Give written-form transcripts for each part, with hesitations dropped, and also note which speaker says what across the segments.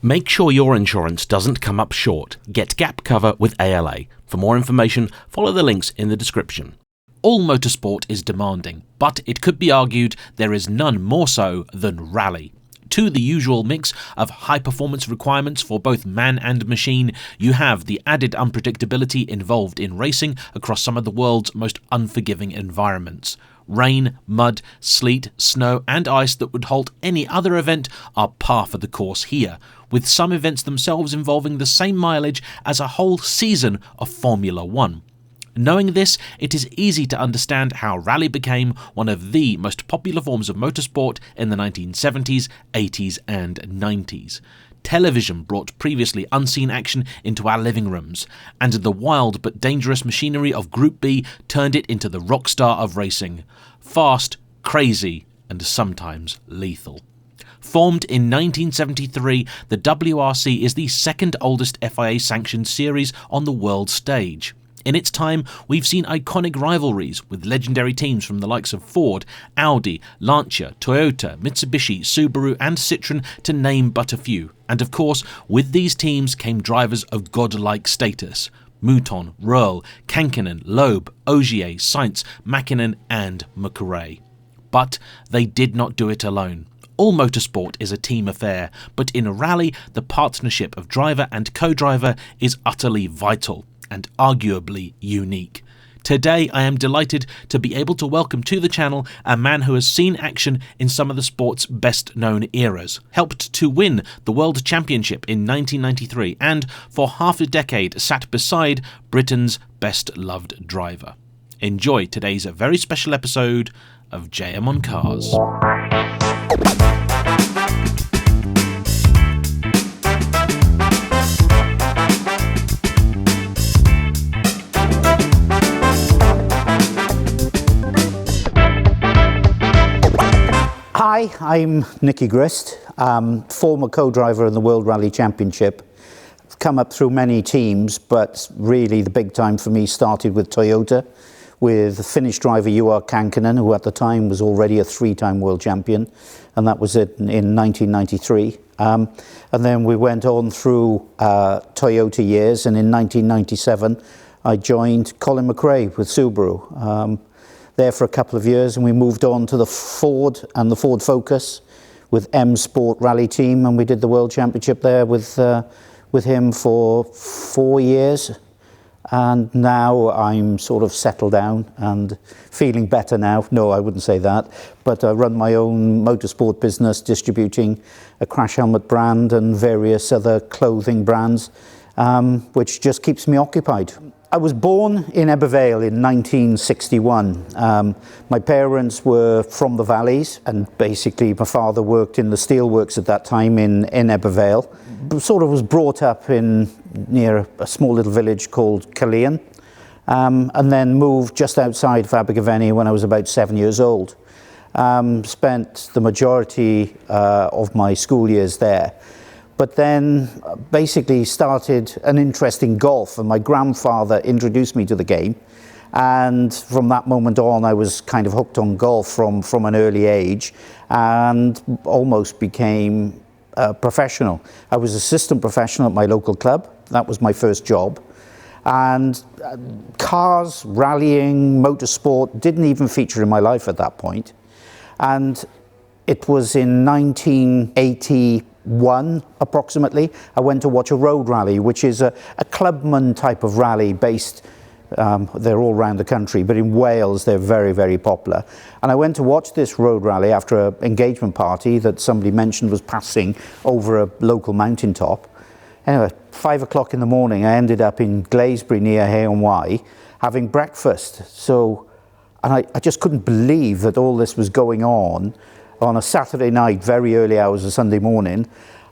Speaker 1: Make sure your insurance doesn't come up short. Get gap cover with ALA. For more information, follow the links in the description. All motorsport is demanding, but it could be argued there is none more so than rally. To the usual mix of high-performance requirements for both man and machine, you have the added unpredictability involved in racing across some of the world's most unforgiving environments. Rain, mud, sleet, snow and ice that would halt any other event are par for the course here, with some events themselves involving the same mileage as a whole season of Formula One. Knowing this, it is easy to understand how rally became one of the most popular forms of motorsport in the 1970s, 80s and 90s. Television brought previously unseen action into our living rooms, and the wild but dangerous machinery of Group B turned it into the rock star of racing. Fast, crazy, and sometimes lethal. Formed in 1973, the WRC is the second oldest FIA-sanctioned series on the world stage. In its time, we've seen iconic rivalries with legendary teams from the likes of Ford, Audi, Lancia, Toyota, Mitsubishi, Subaru and Citroën, to name but a few. And of course, with these teams came drivers of godlike status. Mouton, Röhrl, Kankinen, Loeb, Ogier, Sainz, Mäkinen and McRae. But they did not do it alone. All motorsport is a team affair, but in a rally, the partnership of driver and co-driver is utterly vital and arguably unique. Today I am delighted to be able to welcome to the channel a man who has seen action in some of the sport's best known eras, helped to win the World Championship in 1993 and for half a decade sat beside Britain's best loved driver. Enjoy today's very special episode of JayEmm on Cars.
Speaker 2: Hi, I'm Nicky Grist, former co-driver in the World Rally Championship. I've come up through many teams, but really the big time for me started with Toyota, with Finnish driver Juha Kankinen, who at the time was already a three-time world champion, and that was it in 1993. And then we went on through Toyota years, and in 1997 I joined Colin McRae with Subaru. There for a couple of years, and we moved on to the Ford and the Ford Focus with M Sport Rally Team, and we did the World Championship there with him for 4 years. And now I'm sort of settled down and feeling better now. No, I wouldn't say that, but I run my own motorsport business, distributing a crash helmet brand and various other clothing brands, which just keeps me occupied. I was born in Ebbw in 1961. My parents were from the valleys, and basically my father worked in the steelworks at that time in Ebbw. Sort of was brought up near a small little village called Celica, and then moved just outside of Abergavenny when I was about 7 years old. Spent the majority of my school years there. But then basically started an interest in golf, and my grandfather introduced me to the game. And from that moment on, I was kind of hooked on golf from an early age, and almost became a professional. I was assistant professional at my local club. That was my first job. And cars, rallying, motorsport didn't even feature in my life at that point. And it was in 1981 approximately, I went to watch a road rally, which is a clubman type of rally based, they're all around the country, but in Wales they're very, very popular. And I went to watch this road rally after an engagement party that somebody mentioned was passing over a local mountaintop. Anyway, 5 o'clock in the morning, I ended up in Glaisbury near Hay-on-Wye having breakfast. And I just couldn't believe that all this was going on a Saturday night, very early hours of Sunday morning.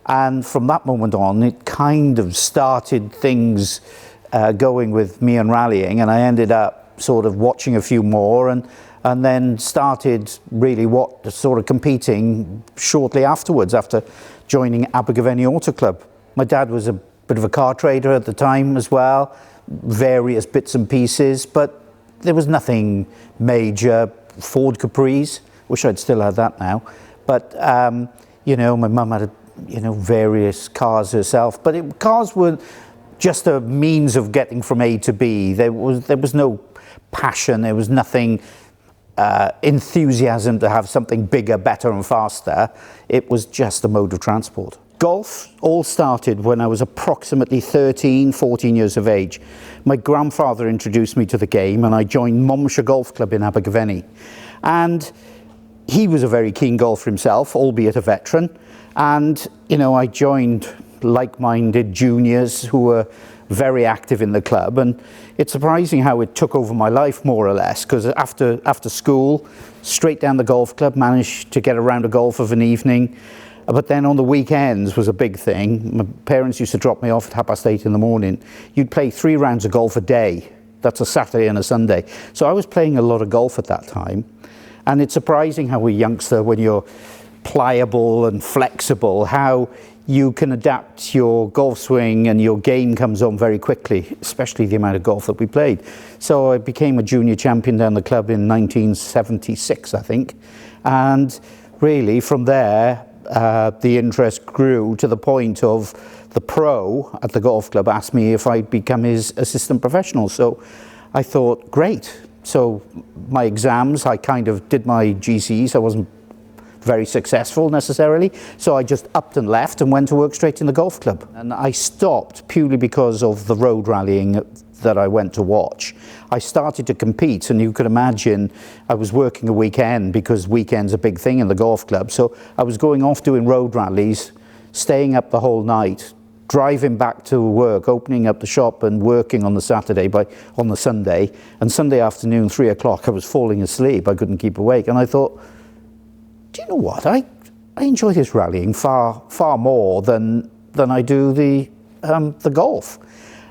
Speaker 2: And from that moment on, it kind of started things going with me and rallying, and I ended up sort of watching a few more and then started really sort of competing shortly afterwards, after joining Abergavenny Auto Club. My dad was a bit of a car trader at the time as well, various bits and pieces, but there was nothing major. Ford Caprice, wish I'd still had that now. But, you know, my mum had you know, various cars herself. But cars were just a means of getting from A to B. There was no passion. There was nothing enthusiasm to have something bigger, better and faster. It was just a mode of transport. Golf all started when I was approximately 13, 14 years of age. My grandfather introduced me to the game and I joined Monmouthshire Golf Club in Abergavenny. And he was a very keen golfer himself, albeit a veteran. And, you know, I joined like-minded juniors who were very active in the club, and it's surprising how it took over my life more or less, because after school, straight down the golf club, managed to get a round of golf of an evening. But then on the weekends was a big thing. My parents used to drop me off at 8:30 in the morning. You'd play 3 rounds of golf a day. That's a Saturday and a Sunday. So I was playing a lot of golf at that time. And it's surprising how a youngster, when you're pliable and flexible, how you can adapt your golf swing and your game comes on very quickly, especially the amount of golf that we played. So I became a junior champion down the club in 1976, I think. And really from there, the interest grew to the point of the pro at the golf club asked me if I'd become his assistant professional. So I thought, great. So my exams, I kind of did my GCs. I wasn't very successful necessarily, so I just upped and left and went to work straight in the golf club. And I stopped purely because of the road rallying that I went to watch. I started to compete, and you could imagine I was working a weekend because weekend's a big thing in the golf club. So I was going off doing road rallies, staying up the whole night, driving back to work, opening up the shop and working on the Saturday, on the Sunday, and Sunday afternoon, 3 o'clock, I was falling asleep. I couldn't keep awake, and I thought, do you know what? I enjoy this rallying far more than I do the golf.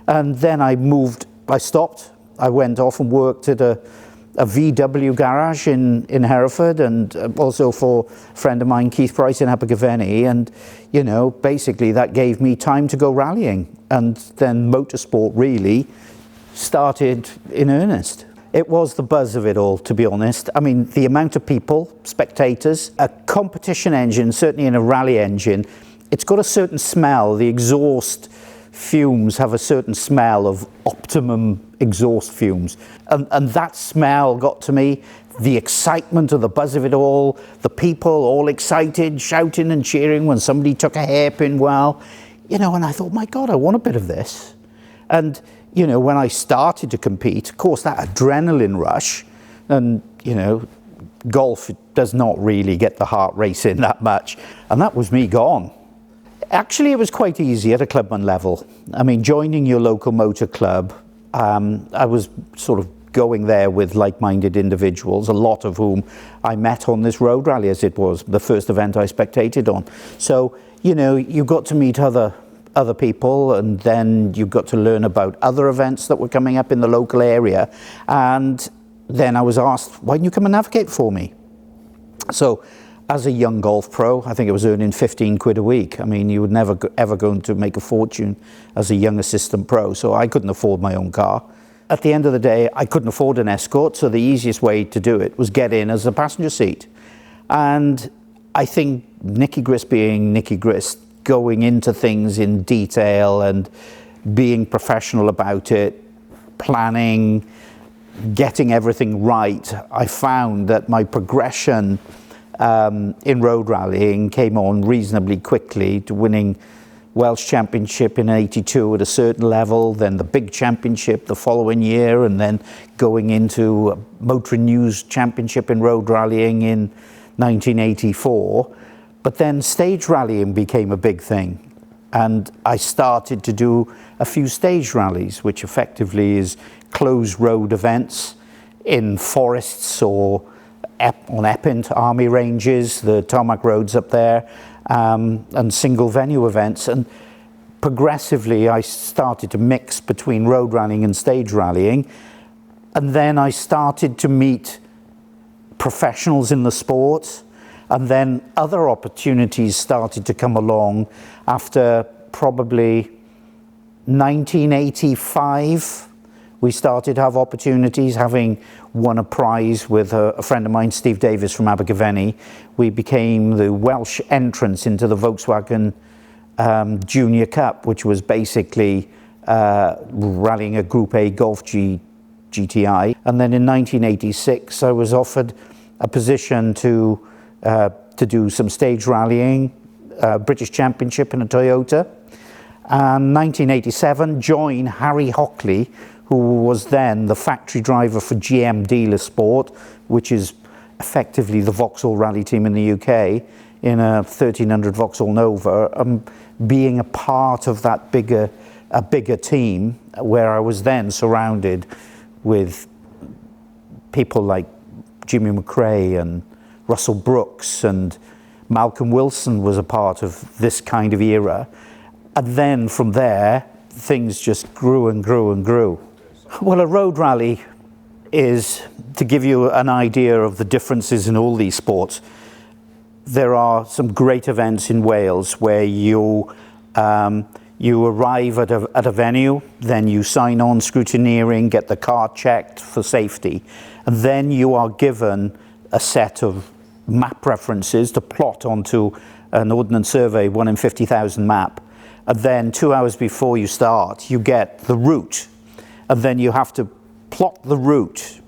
Speaker 2: And then I stopped. I went off and worked at a VW garage in Hereford, and also for a friend of mine, Keith Price, in Abergavenny. And, you know, basically that gave me time to go rallying. And then motorsport really started in earnest. It was the buzz of it all, to be honest. I mean, the amount of people, spectators, a competition engine, certainly in a rally engine, it's got a certain smell. The exhaust fumes have a certain smell of optimum exhaust fumes. And that smell got to me, the excitement of the buzz of it all, the people all excited, shouting and cheering when somebody took a hairpin well, you know, and I thought, my God, I want a bit of this. And you know, when I started to compete, of course, that adrenaline rush, and, you know, golf does not really get the heart racing that much, and that was me gone. Actually, it was quite easy at a clubman level. I mean, joining your local motor club, I was sort of going there with like-minded individuals, a lot of whom I met on this road rally, as it was the first event I spectated on. So, you know, you got to meet other people, and then you got to learn about other events that were coming up in the local area. And then I was asked, why don't you come and navigate for me? So as a young golf pro, I think I was earning 15 quid a week. I mean, you would never ever going to make a fortune as a young assistant pro, so I couldn't afford my own car. At the end of the day, I couldn't afford an escort, so the easiest way to do it was get in as a passenger seat. And I think Nicky Grist being Nicky Grist, going into things in detail and being professional about it, planning, getting everything right, I found that my progression in road rallying came on reasonably quickly to winning Welsh Championship in '82 at a certain level, then the big championship the following year, and then going into a Motoring News Championship in road rallying in 1984. But then stage rallying became a big thing, and I started to do a few stage rallies, which effectively is closed road events in forests or on Epping army ranges, the tarmac roads up there, and single venue events. And progressively I started to mix between road rallying and stage rallying, and then I started to meet professionals in the sport. And then other opportunities started to come along after probably 1985. we started to have opportunities. Having won a prize with a friend of mine, Steve Davis from Abergavenny, we became the Welsh entrance into the Volkswagen Junior Cup, which was basically rallying a Group A Golf GTI. And then in 1986, I was offered a position to do some stage rallying, British Championship in a Toyota. And 1987, join Harry Hockley, who was then the factory driver for JayEmm Dealer Sport, which is effectively the Vauxhall rally team in the UK, in a 1300 Vauxhall Nova, being a part of that bigger team, where I was then surrounded with people like Jimmy McRae and Russell Brooks, and Malcolm Wilson was a part of this kind of era. And then from there, things just grew and grew and grew. Well, a road rally is, to give you an idea of the differences in all these sports, there are some great events in Wales where you arrive at a venue, then you sign on scrutineering, get the car checked for safety, and then you are given a set of map references to plot onto an Ordnance Survey 1 in 50,000 map. And then 2 hours before you start, you get the route, and then you have to plot the route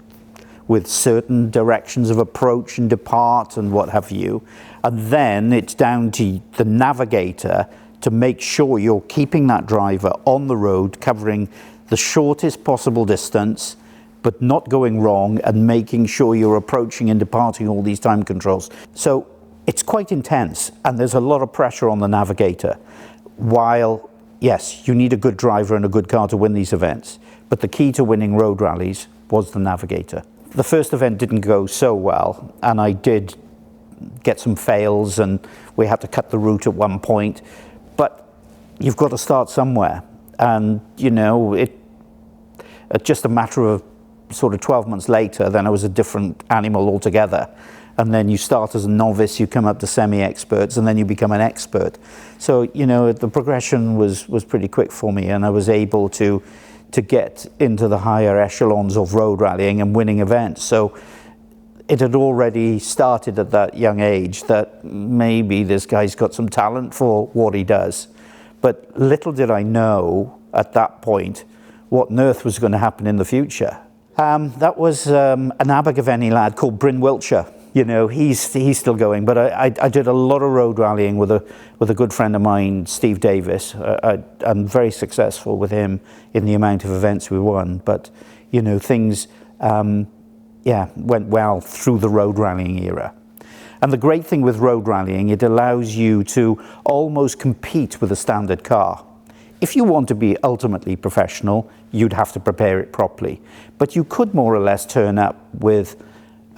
Speaker 2: with certain directions of approach and depart and what have you. And then it's down to the navigator to make sure you're keeping that driver on the road, covering the shortest possible distance, but not going wrong, and making sure you're approaching and departing all these time controls. So it's quite intense, and there's a lot of pressure on the navigator. While, yes, you need a good driver and a good car to win these events, but the key to winning road rallies was the navigator. The first event didn't go so well, and I did get some fails, and we had to cut the route at one point. But you've got to start somewhere, and you know, it's just a matter of sort of 12 months later, then I was a different animal altogether. And then you start as a novice, you come up to semi-experts, and then you become an expert. So, you know, the progression was pretty quick for me, and I was able to get into the higher echelons of road rallying and winning events. So it had already started at that young age that maybe this guy's got some talent for what he does. But little did I know at that point what on earth was going to happen in the future. That was an Abergavenny lad called Bryn Wiltshire. You know, he's still going, but I did a lot of road rallying with a good friend of mine, Steve Davis. I'm very successful with him in the amount of events we won. But you know, things went well through the road rallying era. And the great thing with road rallying, it allows you to almost compete with a standard car. If you want to be ultimately professional, you'd have to prepare it properly. But you could more or less turn up with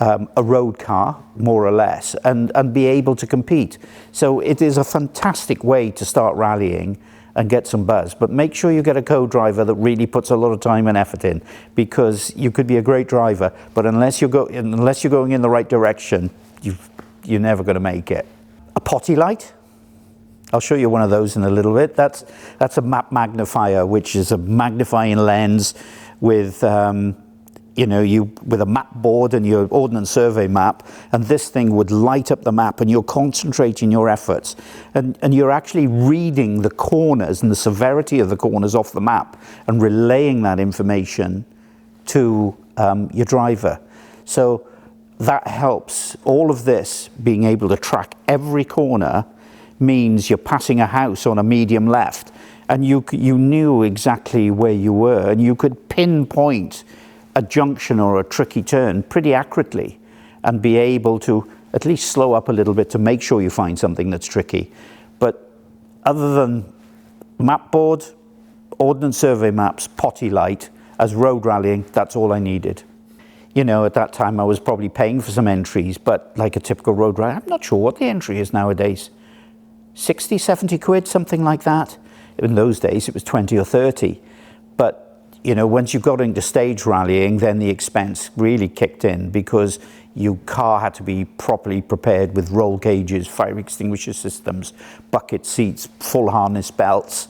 Speaker 2: a road car, more or less, and be able to compete. So it is a fantastic way to start rallying and get some buzz. But make sure you get a co-driver that really puts a lot of time and effort in, because you could be a great driver, but unless you're going in the right direction, you're never going to make it. A potty light. I'll show you one of those in a little bit. That's a map magnifier, which is a magnifying lens with with a map board and your Ordnance Survey map, and this thing would light up the map, and you're concentrating your efforts, and you're actually reading the corners and the severity of the corners off the map and relaying that information to your driver. So that helps. All of this, being able to track every corner, means you're passing a house on a medium left, and you knew exactly where you were, and you could pinpoint a junction or a tricky turn pretty accurately, and be able to at least slow up a little bit to make sure you find something that's tricky. But other than map board, Ordnance Survey maps, potty light, as road rallying, that's all I needed. You know, at that time I was probably paying for some entries, but like a typical road rally, I'm not sure what the entry is nowadays. 60, 70 quid, something like that. In those days it was 20 or 30. But you know, once you got into stage rallying, then the expense really kicked in, because your car had to be properly prepared with roll cages, fire extinguisher systems, bucket seats, full harness belts.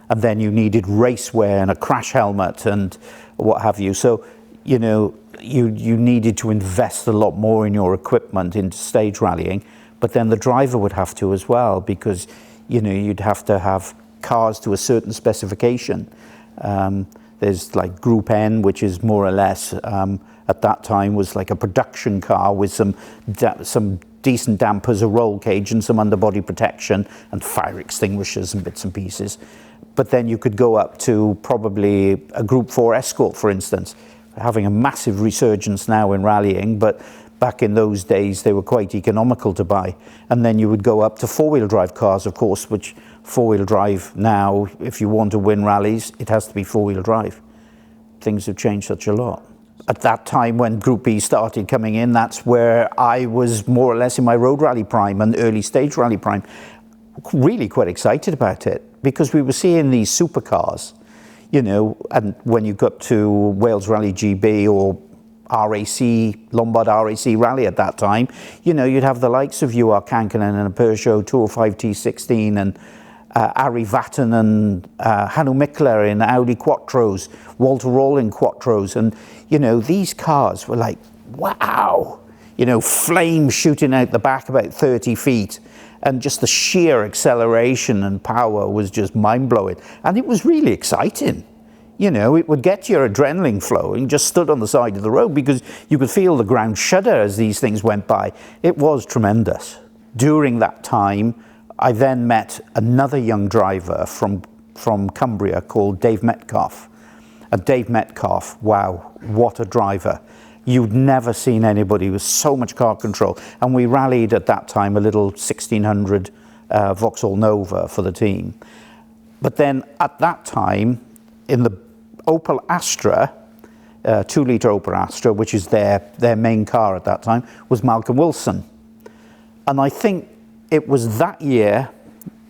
Speaker 2: and then you needed race wear and a crash helmet and what have you. So, you know, you needed to invest a lot more in your equipment into stage rallying, but then the driver would have to as well, because, you know, you'd have to have cars to a certain specification. There's like Group N, which is more or less, at that time, was like a production car with some decent dampers, a roll cage and some underbody protection and fire extinguishers and bits and pieces. But then you could go up to probably a Group 4 Escort, for instance, having a massive resurgence now in rallying, but back in those days they were quite economical to buy. And then you would go up to four-wheel drive cars, of course, which four-wheel drive now, if you want to win rallies, it has to be four-wheel drive. Things have changed such a lot. At that time when Group B started coming in, that's where I was more or less in my road rally prime and early stage rally prime. Really quite excited about it, because we were seeing these supercars, you know, and when you got to Wales Rally GB or RAC, Lombard RAC Rally at that time, you know, you'd have the likes of UR Kankkunen and a Peugeot 205 T16 and Ari Vatanen, Hannu Mikla in Audi Quattros, Walter Rowling Quattros, and, you know, these cars were like, wow, you know, flames shooting out the back about 30 feet. And just the sheer acceleration and power was just mind-blowing. And it was really exciting. You know, it would get your adrenaline flowing, just stood on the side of the road, because you could feel the ground shudder as these things went by. It was tremendous. During that time, I then met another young driver from Cumbria called Dave Metcalf. And Dave Metcalf, wow, what a driver. You'd never seen anybody with so much car control. And we rallied at that time a little 1600 Vauxhall Nova for the team. But then at that time, in the Opel Astra, 2-litre Opel Astra, which is their main car at that time, was Malcolm Wilson. And I think it was that year,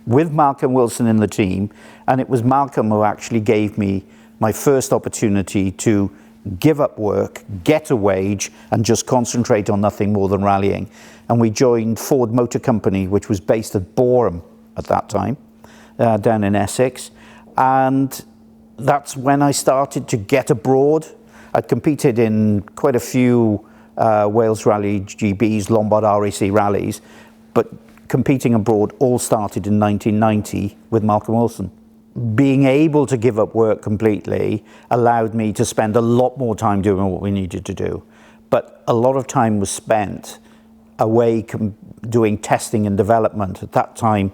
Speaker 2: with Malcolm Wilson in the team, and it was Malcolm who actually gave me my first opportunity to give up work, get a wage, and just concentrate on nothing more than rallying. And we joined Ford Motor Company, which was based at Boreham at that time, down in Essex. And that's when I started to get abroad. I'd competed in quite a few Wales Rally GBs, Lombard RAC rallies, but competing abroad all started in 1990 with Malcolm Wilson. Being able to give up work completely allowed me to spend a lot more time doing what we needed to do. But a lot of time was spent away doing testing and development. At that time,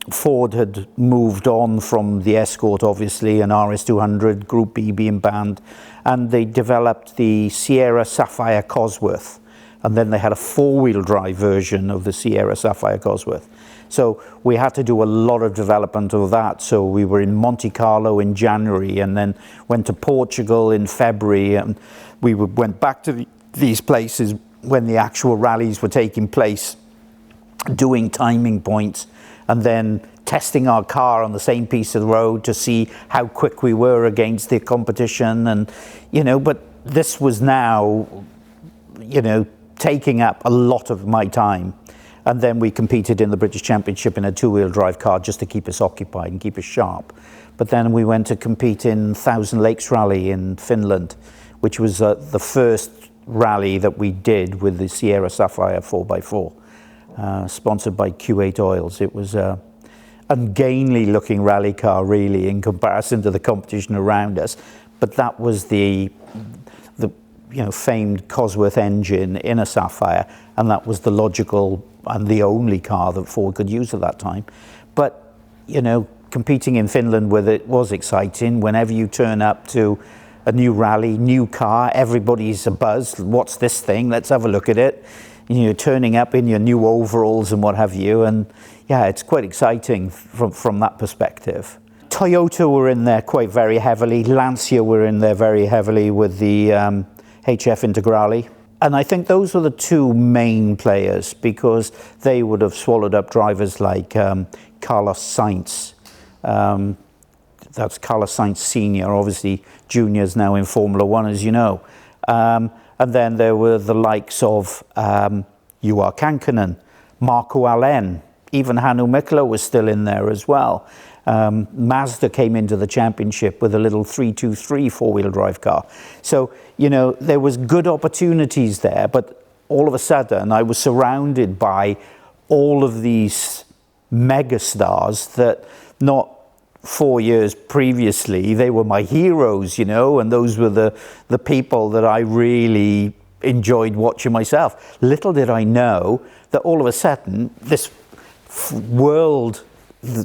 Speaker 2: Ford had moved on from the Escort, obviously, and RS200, Group B being banned, and they developed the Sierra Sapphire Cosworth. And then they had a four-wheel drive version of the Sierra Sapphire Cosworth. So we had to do a lot of development of that. So we were in Monte Carlo in January, and then went to Portugal in February, and we went back to these places when the actual rallies were taking place, doing timing points, and then testing our car on the same piece of the road to see how quick we were against the competition. And, you know, but this was now, you know, taking up a lot of my time. And then we competed in the British Championship in a two-wheel drive car just to keep us occupied and keep us sharp. But then we went to compete in Thousand Lakes Rally in Finland, which was the first rally that we did with the Sierra Sapphire 4x4, sponsored by Q8 Oils. It was an ungainly looking rally car, really, in comparison to the competition around us. But that was the you know, famed Cosworth engine in a Sapphire, and that was the logical and the only car that Ford could use at that time. But, you know, competing in Finland with it was exciting. Whenever you turn up to a new rally, new car, everybody's a buzz. What's this thing? Let's have a look at it. You're turning up in your new overalls and what have you, and yeah, it's quite exciting from that perspective. Toyota were in there quite very heavily. Lancia were in there very heavily with the HF Integrale. And I think those were the two main players, because they would have swallowed up drivers like Carlos Sainz. That's Carlos Sainz Senior, obviously Junior's now in Formula One, as you know. And then there were the likes of UR Kankkunen, Marco Alén, even Hannu Mikkola was still in there as well. Mazda came into the championship with a little 323 four-wheel drive car. So, you know, there was good opportunities there, but all of a sudden I was surrounded by all of these mega stars that not 4 years previously, they were my heroes, you know, and those were the people that I really enjoyed watching myself. Little did I know that all of a sudden this world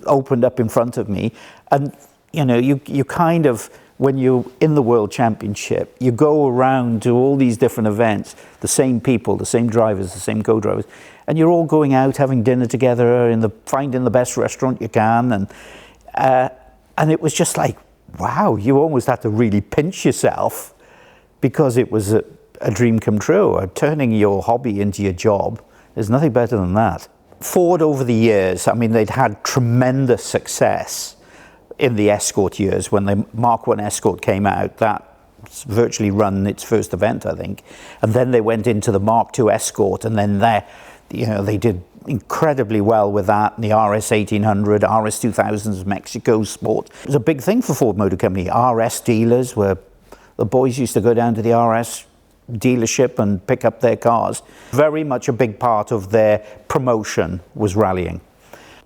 Speaker 2: opened up in front of me, and you know, you kind of, when you're in the World Championship, you go around to all these different events, the same people, the same drivers, the same co-drivers, and you're all going out having dinner together finding the best restaurant you can, and it was just like, wow, you almost had to really pinch yourself, because it was a dream come true. Turning your hobby into your job, there's nothing better than that. Ford over the years, I mean, they'd had tremendous success in the Escort years. When the Mark I Escort came out, that virtually run its first event, I think. And then they went into the Mark II Escort, and then they did incredibly well with that. And the RS 1800, RS 2000s, Mexico Sport. It was a big thing for Ford Motor Company. RS dealers, where the boys used to go down to the RS dealership and pick up their cars. Very much a big part of their promotion was rallying.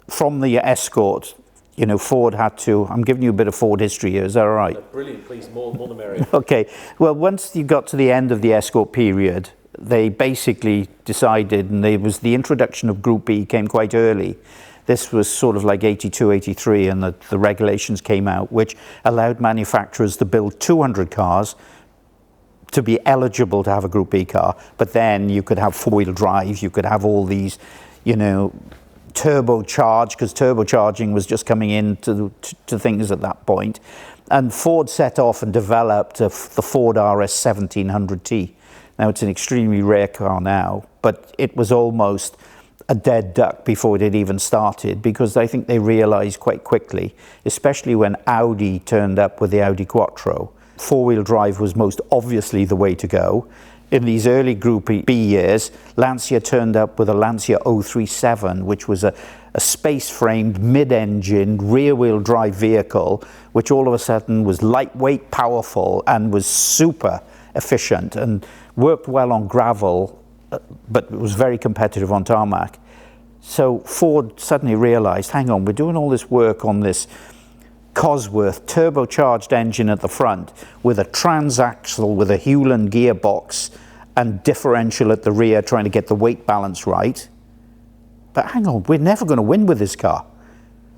Speaker 2: From the Escort, you know, Ford had to, I'm giving you a bit of Ford history here, is that all right?
Speaker 1: Brilliant, please, more the merrier.
Speaker 2: Okay, well, once you got to the end of the Escort period, they basically decided, and there was the introduction of Group B came quite early. This was sort of like 82, 83, and the regulations came out, which allowed manufacturers to build 200 cars to be eligible to have a Group B car, but then you could have four-wheel drive, you could have all these, you know, turbocharged, because turbocharging was just coming into to things at that point. And Ford set off and developed the Ford RS 1700T. Now, it's an extremely rare car now, but it was almost a dead duck before it had even started, because I think they realized quite quickly, especially when Audi turned up with the Audi Quattro, four-wheel drive was most obviously the way to go. In these early Group B years, Lancia turned up with a Lancia 037, which was a space-framed, mid-engine, rear-wheel drive vehicle, which all of a sudden was lightweight, powerful, and was super efficient, and worked well on gravel, but it was very competitive on tarmac. So Ford suddenly realized, hang on, we're doing all this work on this Cosworth turbocharged engine at the front with a transaxle with a Hewland gearbox and differential at the rear, trying to get the weight balance right. But hang on, we're never going to win with this car.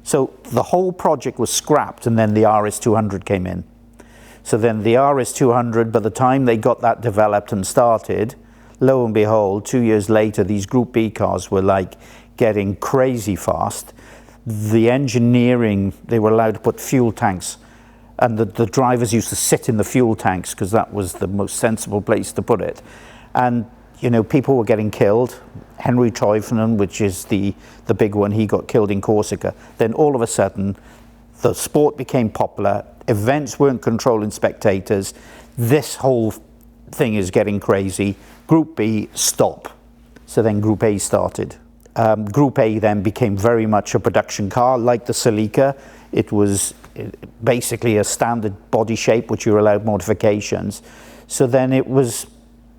Speaker 2: So the whole project was scrapped, and then the RS 200 came in. So then the RS 200, by the time they got that developed and started, lo and behold, 2 years later, these Group B cars were like getting crazy fast. The engineering, they were allowed to put fuel tanks, and the drivers used to sit in the fuel tanks because that was the most sensible place to put it. And, you know, people were getting killed. Henry Toivonen, which is the big one, he got killed in Corsica. Then all of a sudden, the sport became popular. Events weren't controlling spectators. This whole thing is getting crazy. Group B, stop. So then Group A started. Group A then became very much a production car, like the Celica. It was basically a standard body shape, which you were allowed modifications. So then that was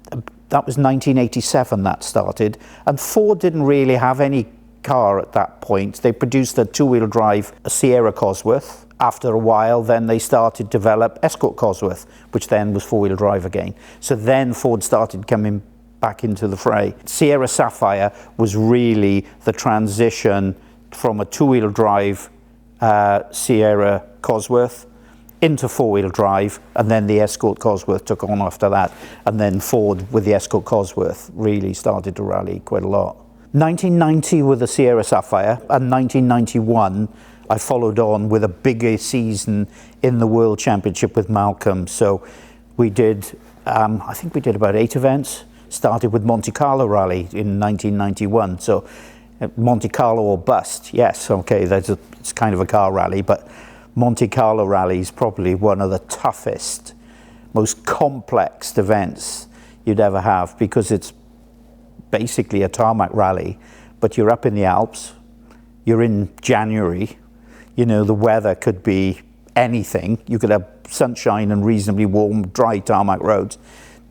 Speaker 2: 1987 that started. And Ford didn't really have any car at that point. They produced a two-wheel drive Sierra Cosworth. After a while, then they started to develop Escort Cosworth, which then was four-wheel drive again. So then Ford started coming back into the fray. Sierra Sapphire was really the transition from a two-wheel drive Sierra Cosworth into four-wheel drive, and then the Escort Cosworth took on after that, and then Ford with the Escort Cosworth really started to rally quite a lot. 1990 with the Sierra Sapphire, and 1991 I followed on with a bigger season in the World Championship with Malcolm. So we did, I think we did about 8 events. Started with Monte Carlo Rally in 1991. So Monte Carlo or bust, yes, okay, it's kind of a car rally, but Monte Carlo Rally is probably one of the toughest, most complex events you'd ever have, because it's basically a tarmac rally, but you're up in the Alps, you're in January, you know, the weather could be anything. You could have sunshine and reasonably warm, dry tarmac roads,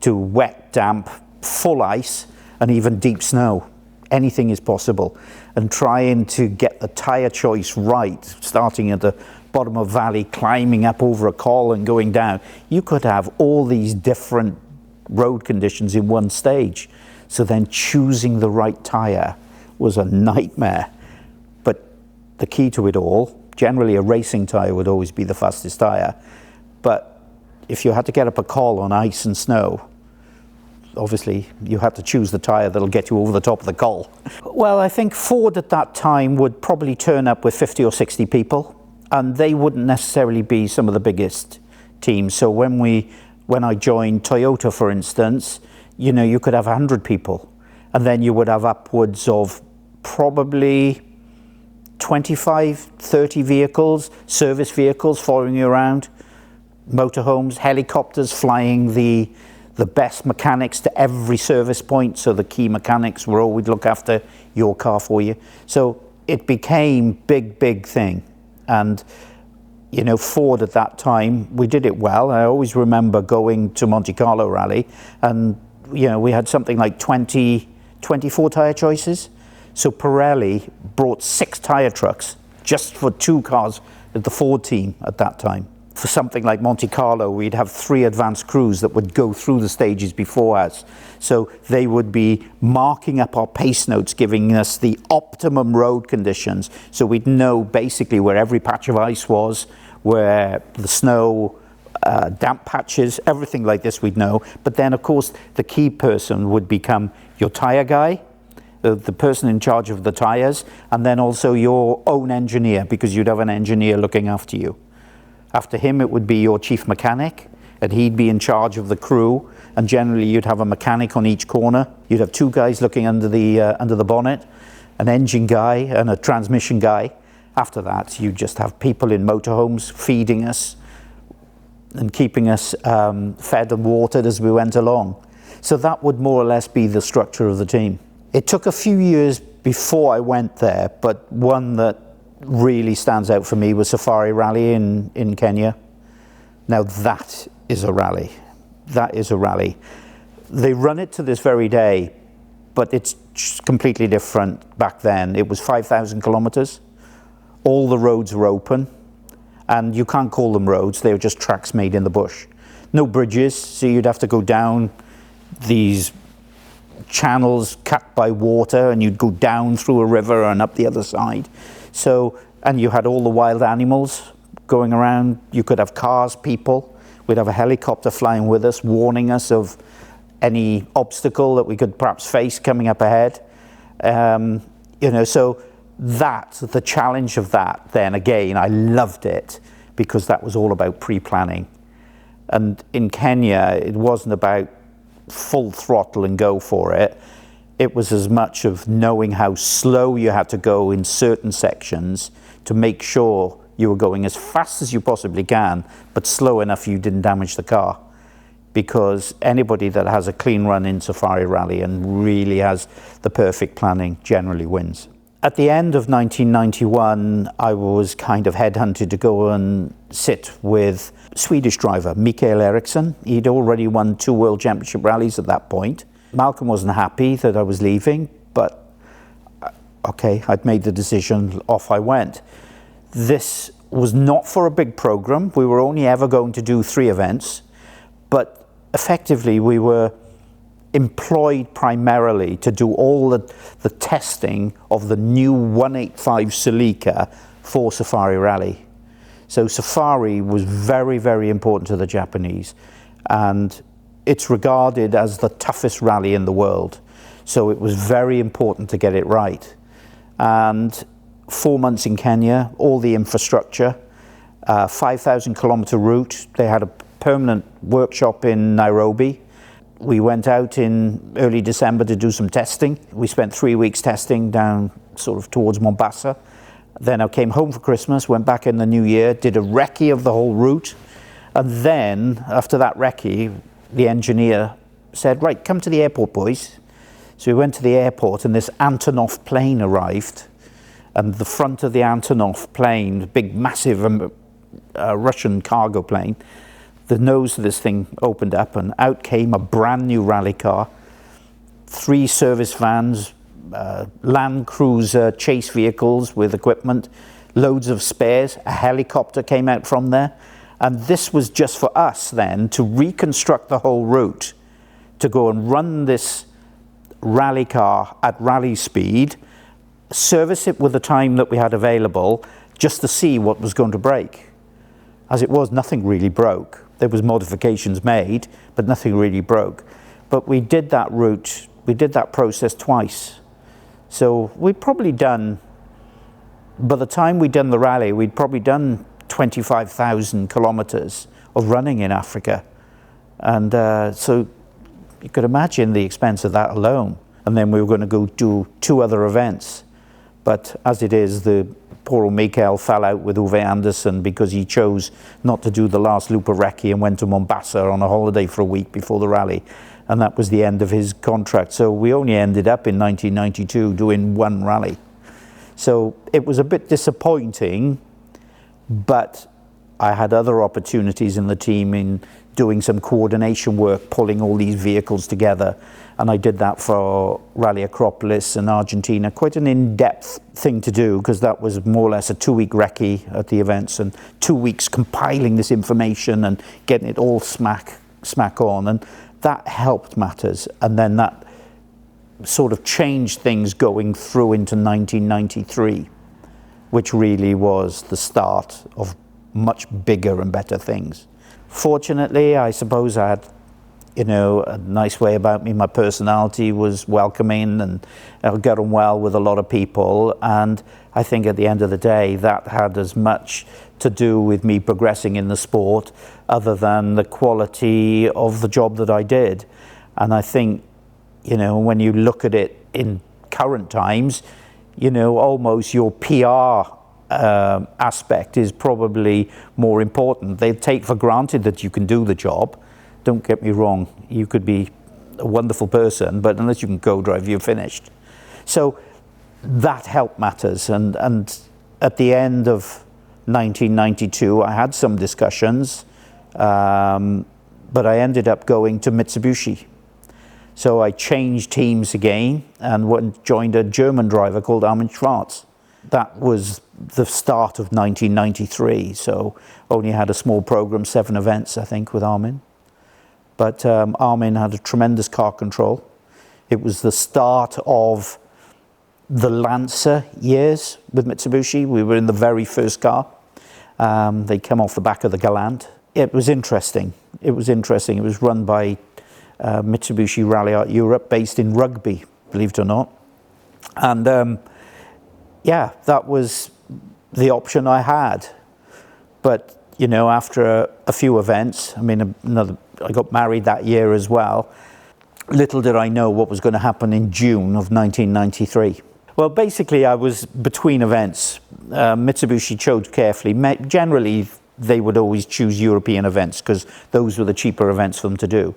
Speaker 2: to wet, damp, full ice, and even deep snow. Anything is possible. And trying to get the tyre choice right, starting at the bottom of valley, climbing up over a col and going down, you could have all these different road conditions in one stage. So then choosing the right tyre was a nightmare. But the key to it all, generally a racing tyre would always be the fastest tyre, but if you had to get up a col on ice and snow, obviously you had to choose the tyre that'll get you over the top of the col. Well, I think Ford at that time would probably turn up with 50 or 60 people, and they wouldn't necessarily be some of the biggest teams. So when I joined Toyota, for instance, you know, you could have 100 people, and then you would have upwards of probably 25, 30 vehicles, service vehicles following you around, motorhomes, helicopters flying the best mechanics to every service point, so the key mechanics will always look after your car for you. So it became big thing. And you know, Ford at that time, we did it well. I always remember going to Monte Carlo Rally, and you know, we had something like 24 tyre choices. So Pirelli brought 6 tyre trucks just for 2 cars at the Ford team at that time. For something like Monte Carlo, we'd have 3 advanced crews that would go through the stages before us. So they would be marking up our pace notes, giving us the optimum road conditions. So we'd know basically where every patch of ice was, where the snow, damp patches, everything like this we'd know. But then, of course, the key person would become your tyre guy, the person in charge of the tyres, and then also your own engineer, because you'd have an engineer looking after you. After him, it would be your chief mechanic, and he'd be in charge of the crew, and generally you'd have a mechanic on each corner. You'd have 2 guys looking under the bonnet, an engine guy and a transmission guy. After that, you just have people in motorhomes feeding us and keeping us fed and watered as we went along. So that would more or less be the structure of the team. It took a few years before I went there, but one that really stands out for me was Safari Rally in Kenya. Now that is a rally. That is a rally. They run it to this very day, but it's completely different back then. It was 5,000 kilometers. All the roads were open, and you can't call them roads, they were just tracks made in the bush. No bridges, so you'd have to go down these channels cut by water, and you'd go down through a river and up the other side. So, and you had all the wild animals going around. You could have cars, people. We'd have a helicopter flying with us, warning us of any obstacle that we could perhaps face coming up ahead. You know, so the challenge of that, then again, I loved it because that was all about pre-planning. And in Kenya, it wasn't about full throttle and go for it. It was as much of knowing how slow you had to go in certain sections to make sure you were going as fast as you possibly can, but slow enough you didn't damage the car. Because anybody that has a clean run in Safari Rally and really has the perfect planning generally wins. At the end of 1991, I was kind of headhunted to go and sit with Swedish driver Mikael Eriksson. He'd already won 2 World Championship rallies at that point. Malcolm wasn't happy that I was leaving, but okay, I'd made the decision, off I went. This was not for a big program. We were only ever going to do 3 events, but effectively we were employed primarily to do all the testing of the new 185 Celica for Safari Rally. So Safari was very important to the Japanese, and it's regarded as the toughest rally in the world. So it was very important to get it right. And 4 months in Kenya, all the infrastructure, 5,000 kilometer route. They had a permanent workshop in Nairobi. We went out in early December to do some testing. We spent 3 weeks testing down sort of towards Mombasa. Then I came home for Christmas, went back in the new year, did a recce of the whole route. And then after that recce, the engineer said, right, come to the airport, boys. So we went to the airport, and this Antonov plane arrived. and the front of the Antonov plane, the big massive Russian cargo plane, the nose of this thing opened up and out came a brand new rally car, 3 service vans, Land Cruiser chase vehicles with equipment, loads of spares, a helicopter came out from there. And this was just for us then to reconstruct the whole route, to go and run this rally car at rally speed, service it with the time that we had available, just to see what was going to break. As it was, nothing really broke. There was modifications made, but nothing really broke. But we did that route, we did that process twice. So we'd probably done, by the time we'd done the rally, we'd probably done 25,000 kilometers of running in Africa. And so you could imagine the expense of that alone. And then we were going to go do 2 other events. But as it is, the poor old Mikael fell out with Uwe Anderson because he chose not to do the last loop of recce and went to Mombasa on a holiday for a week before the rally. And that was the end of his contract. So we only ended up in 1992 doing 1 rally. So it was a bit disappointing, but I had other opportunities in the team in doing some coordination work, pulling all these vehicles together. And I did that for Rally Acropolis in Argentina. Quite an in-depth thing to do, because that was more or less a 2-week recce at the events and 2 weeks compiling this information and getting it all smack on. And that helped matters. And then that sort of changed things going through into 1993, which really was the start of much bigger and better things. Fortunately, I suppose I had, you know, a nice way about me. My personality was welcoming and I got on well with a lot of people. And I think at the end of the day, that had as much to do with me progressing in the sport other than the quality of the job that I did. And I think, you know, when you look at it in current times, you know, almost your PR aspect is probably more important. They take for granted that you can do the job. Don't get me wrong, you could be a wonderful person, but unless you can co-drive, you're finished. So that helped matters. And at the end of 1992, I had some discussions, but I ended up going to Mitsubishi. So I changed teams again and joined a German driver called Armin Schwarz. That was the start of 1993. So only had a small program, 7 events, I think, with Armin. But Armin had a tremendous car control. It was the start of the Lancer years with Mitsubishi. We were in the very first car. They came off the back of the Galant. It was interesting. It was interesting. It was run by Mitsubishi Rally Art Europe, based in Rugby, believe it or not. And yeah, that was the option I had. But, you know, after a few events, I mean, I got married that year as well. Little did I know what was going to happen in June of 1993. Well, basically, I was between events. Mitsubishi chose carefully. Generally, they would always choose European events because those were the cheaper events for them to do.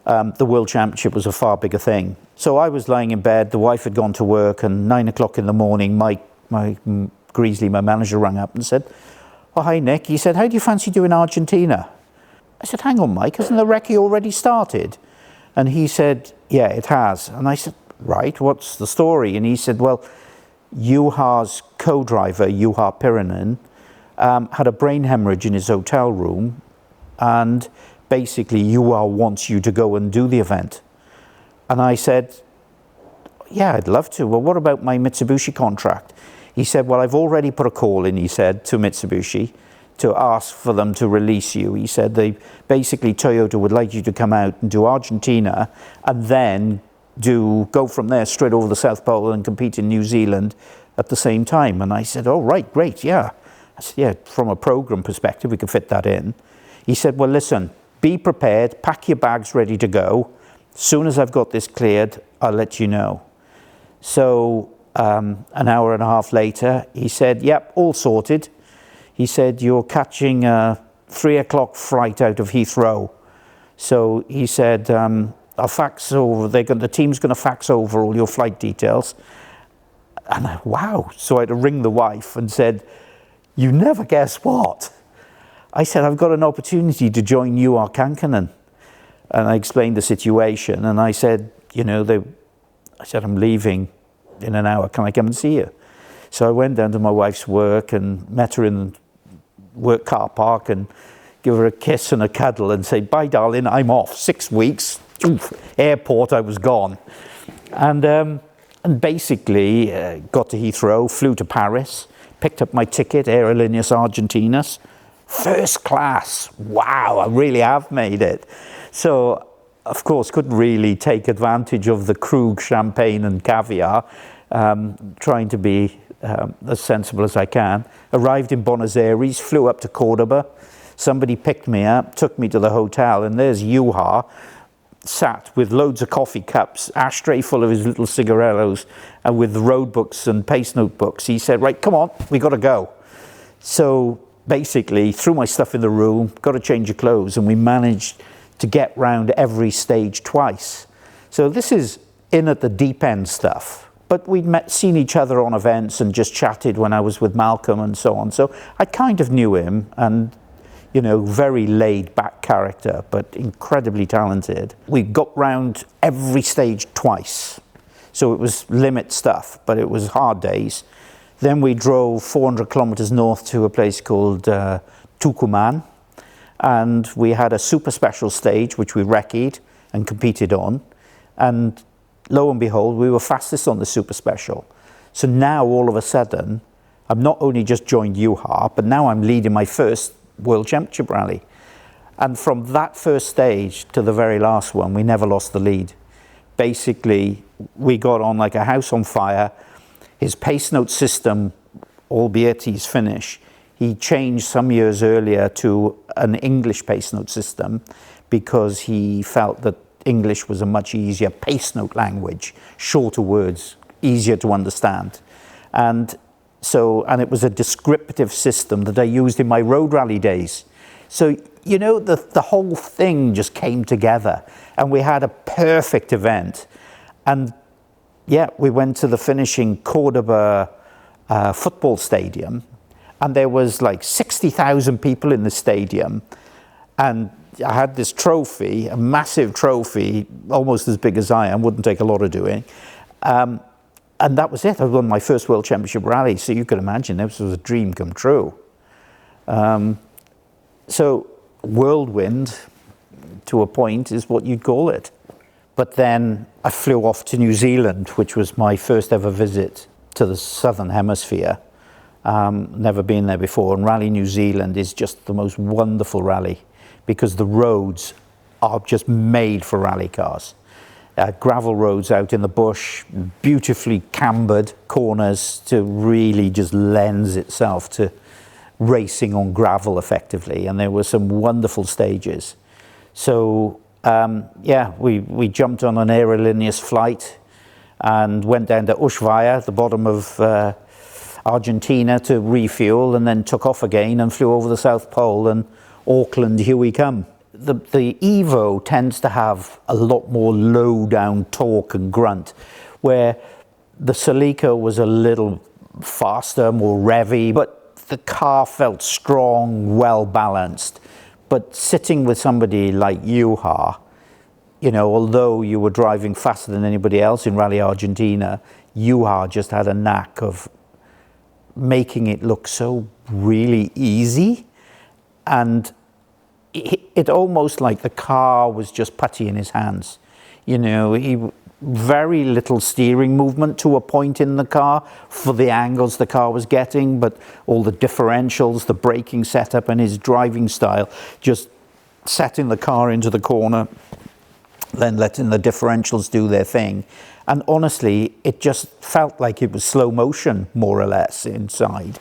Speaker 2: The World Championship was a far bigger thing. So I was lying in bed, the wife had gone to work, and 9 o'clock in the morning, Mike Greasley, my manager, rang up and said, "Oh, hi, Nick." He said, "How do you fancy doing Argentina?" I said, "Hang on, Mike, hasn't the recce already started?" And he said, "Yeah, it has." And I said, "Right, what's the story?" And he said, "Well, Juha's co-driver, Juha Pirinen, had a brain hemorrhage in his hotel room, and basically Juha wants you to go and do the event." And I said, "Yeah, I'd love to. Well, what about my Mitsubishi contract?" He said, "Well, I've already put a call in," he said, "to Mitsubishi to ask for them to release you." He said, basically Toyota would like you to come out and do Argentina and then go from there straight over the South Pole and compete in New Zealand at the same time. And I said, "Oh, right, great, yeah." I said, "Yeah, from a program perspective, we can fit that in." He said, "Well, listen, be prepared, pack your bags ready to go. As soon as I've got this cleared, I'll let you know." So an hour and a half later, he said, "Yep, all sorted." He said, "You're catching a 3 o'clock flight out of Heathrow." So he said, "I'll fax over, the team's going to fax over all your flight details." And wow, so I had to ring the wife and said, you never guess what? I said, I've got an opportunity to join UR Kankkunen. And I explained the situation, and I said, I'm leaving in an hour, can I come and see you? So I went down to my wife's work and met her in the work car park and give her a kiss and a cuddle and say, bye darling, I'm off, 6 weeks. Oof, airport, I was gone. And basically got to Heathrow, flew to Paris, picked up my ticket, Aerolíneas Argentinas, first class. Wow, I really have made it. So, of course, couldn't really take advantage of the Krug champagne and caviar, trying to be as sensible as I can. Arrived in Buenos Aires, flew up to Cordoba. Somebody picked me up, took me to the hotel, and there's Juha, sat with loads of coffee cups, ashtray full of his little cigarillos, and with road books and pace note books. He said, right, come on, we got to go. So basically, threw my stuff in the room, got to change of clothes, and we managed to get round every stage twice. So this is in at the deep end stuff. But we'd seen each other on events and just chatted when I was with Malcolm and so on. So I kind of knew him, and very laid back character, but incredibly talented. We got round every stage twice. So it was limit stuff, but it was hard days. Then we drove 400 kilometers north to a place called Tucumán. And we had a super special stage, which we recce'd and competed on. And lo and behold, we were fastest on the super special. So now all of a sudden, I'm not only just joined UHAR, but now I'm leading my first World Championship rally. And from that first stage to the very last one, we never lost the lead. Basically, we got on like a house on fire. His pace note system, albeit he's Finnish, he changed some years earlier to an English pace note system because he felt that English was a much easier pace note language, shorter words, easier to understand. And it was a descriptive system that I used in my road rally days. So, the whole thing just came together, and we had a perfect event. And yeah, we went to the finishing Cordoba football stadium, and there was like 60,000 people in the stadium. And I had this trophy, a massive trophy, almost as big as I am, wouldn't take a lot of doing. And that was it. I won my first World Championship rally. So you can imagine this was a dream come true. So whirlwind, to a point, is what you'd call it. But then I flew off to New Zealand, which was my first ever visit to the Southern Hemisphere. Never been there before. And Rally New Zealand is just the most wonderful rally because the roads are just made for rally cars. Gravel roads out in the bush, beautifully cambered corners to really just lends itself to racing on gravel effectively. And there were some wonderful stages. So we jumped on an Aerolíneas flight and went down to Ushuaia, the bottom of Argentina, to refuel, and then took off again and flew over the South Pole, and Auckland, here we come. The Evo tends to have a lot more low-down torque and grunt, where the Celica was a little faster, more revvy, but the car felt strong, well-balanced. But sitting with somebody like Juha, although you were driving faster than anybody else in Rally Argentina, Juha just had a knack of making it look so really easy, and it almost like the car was just putty in his hands. Very little steering movement to a point in the car for the angles the car was getting, but all the differentials, the braking setup, and his driving style, just setting the car into the corner, then letting the differentials do their thing. And honestly, it just felt like it was slow motion, more or less, inside.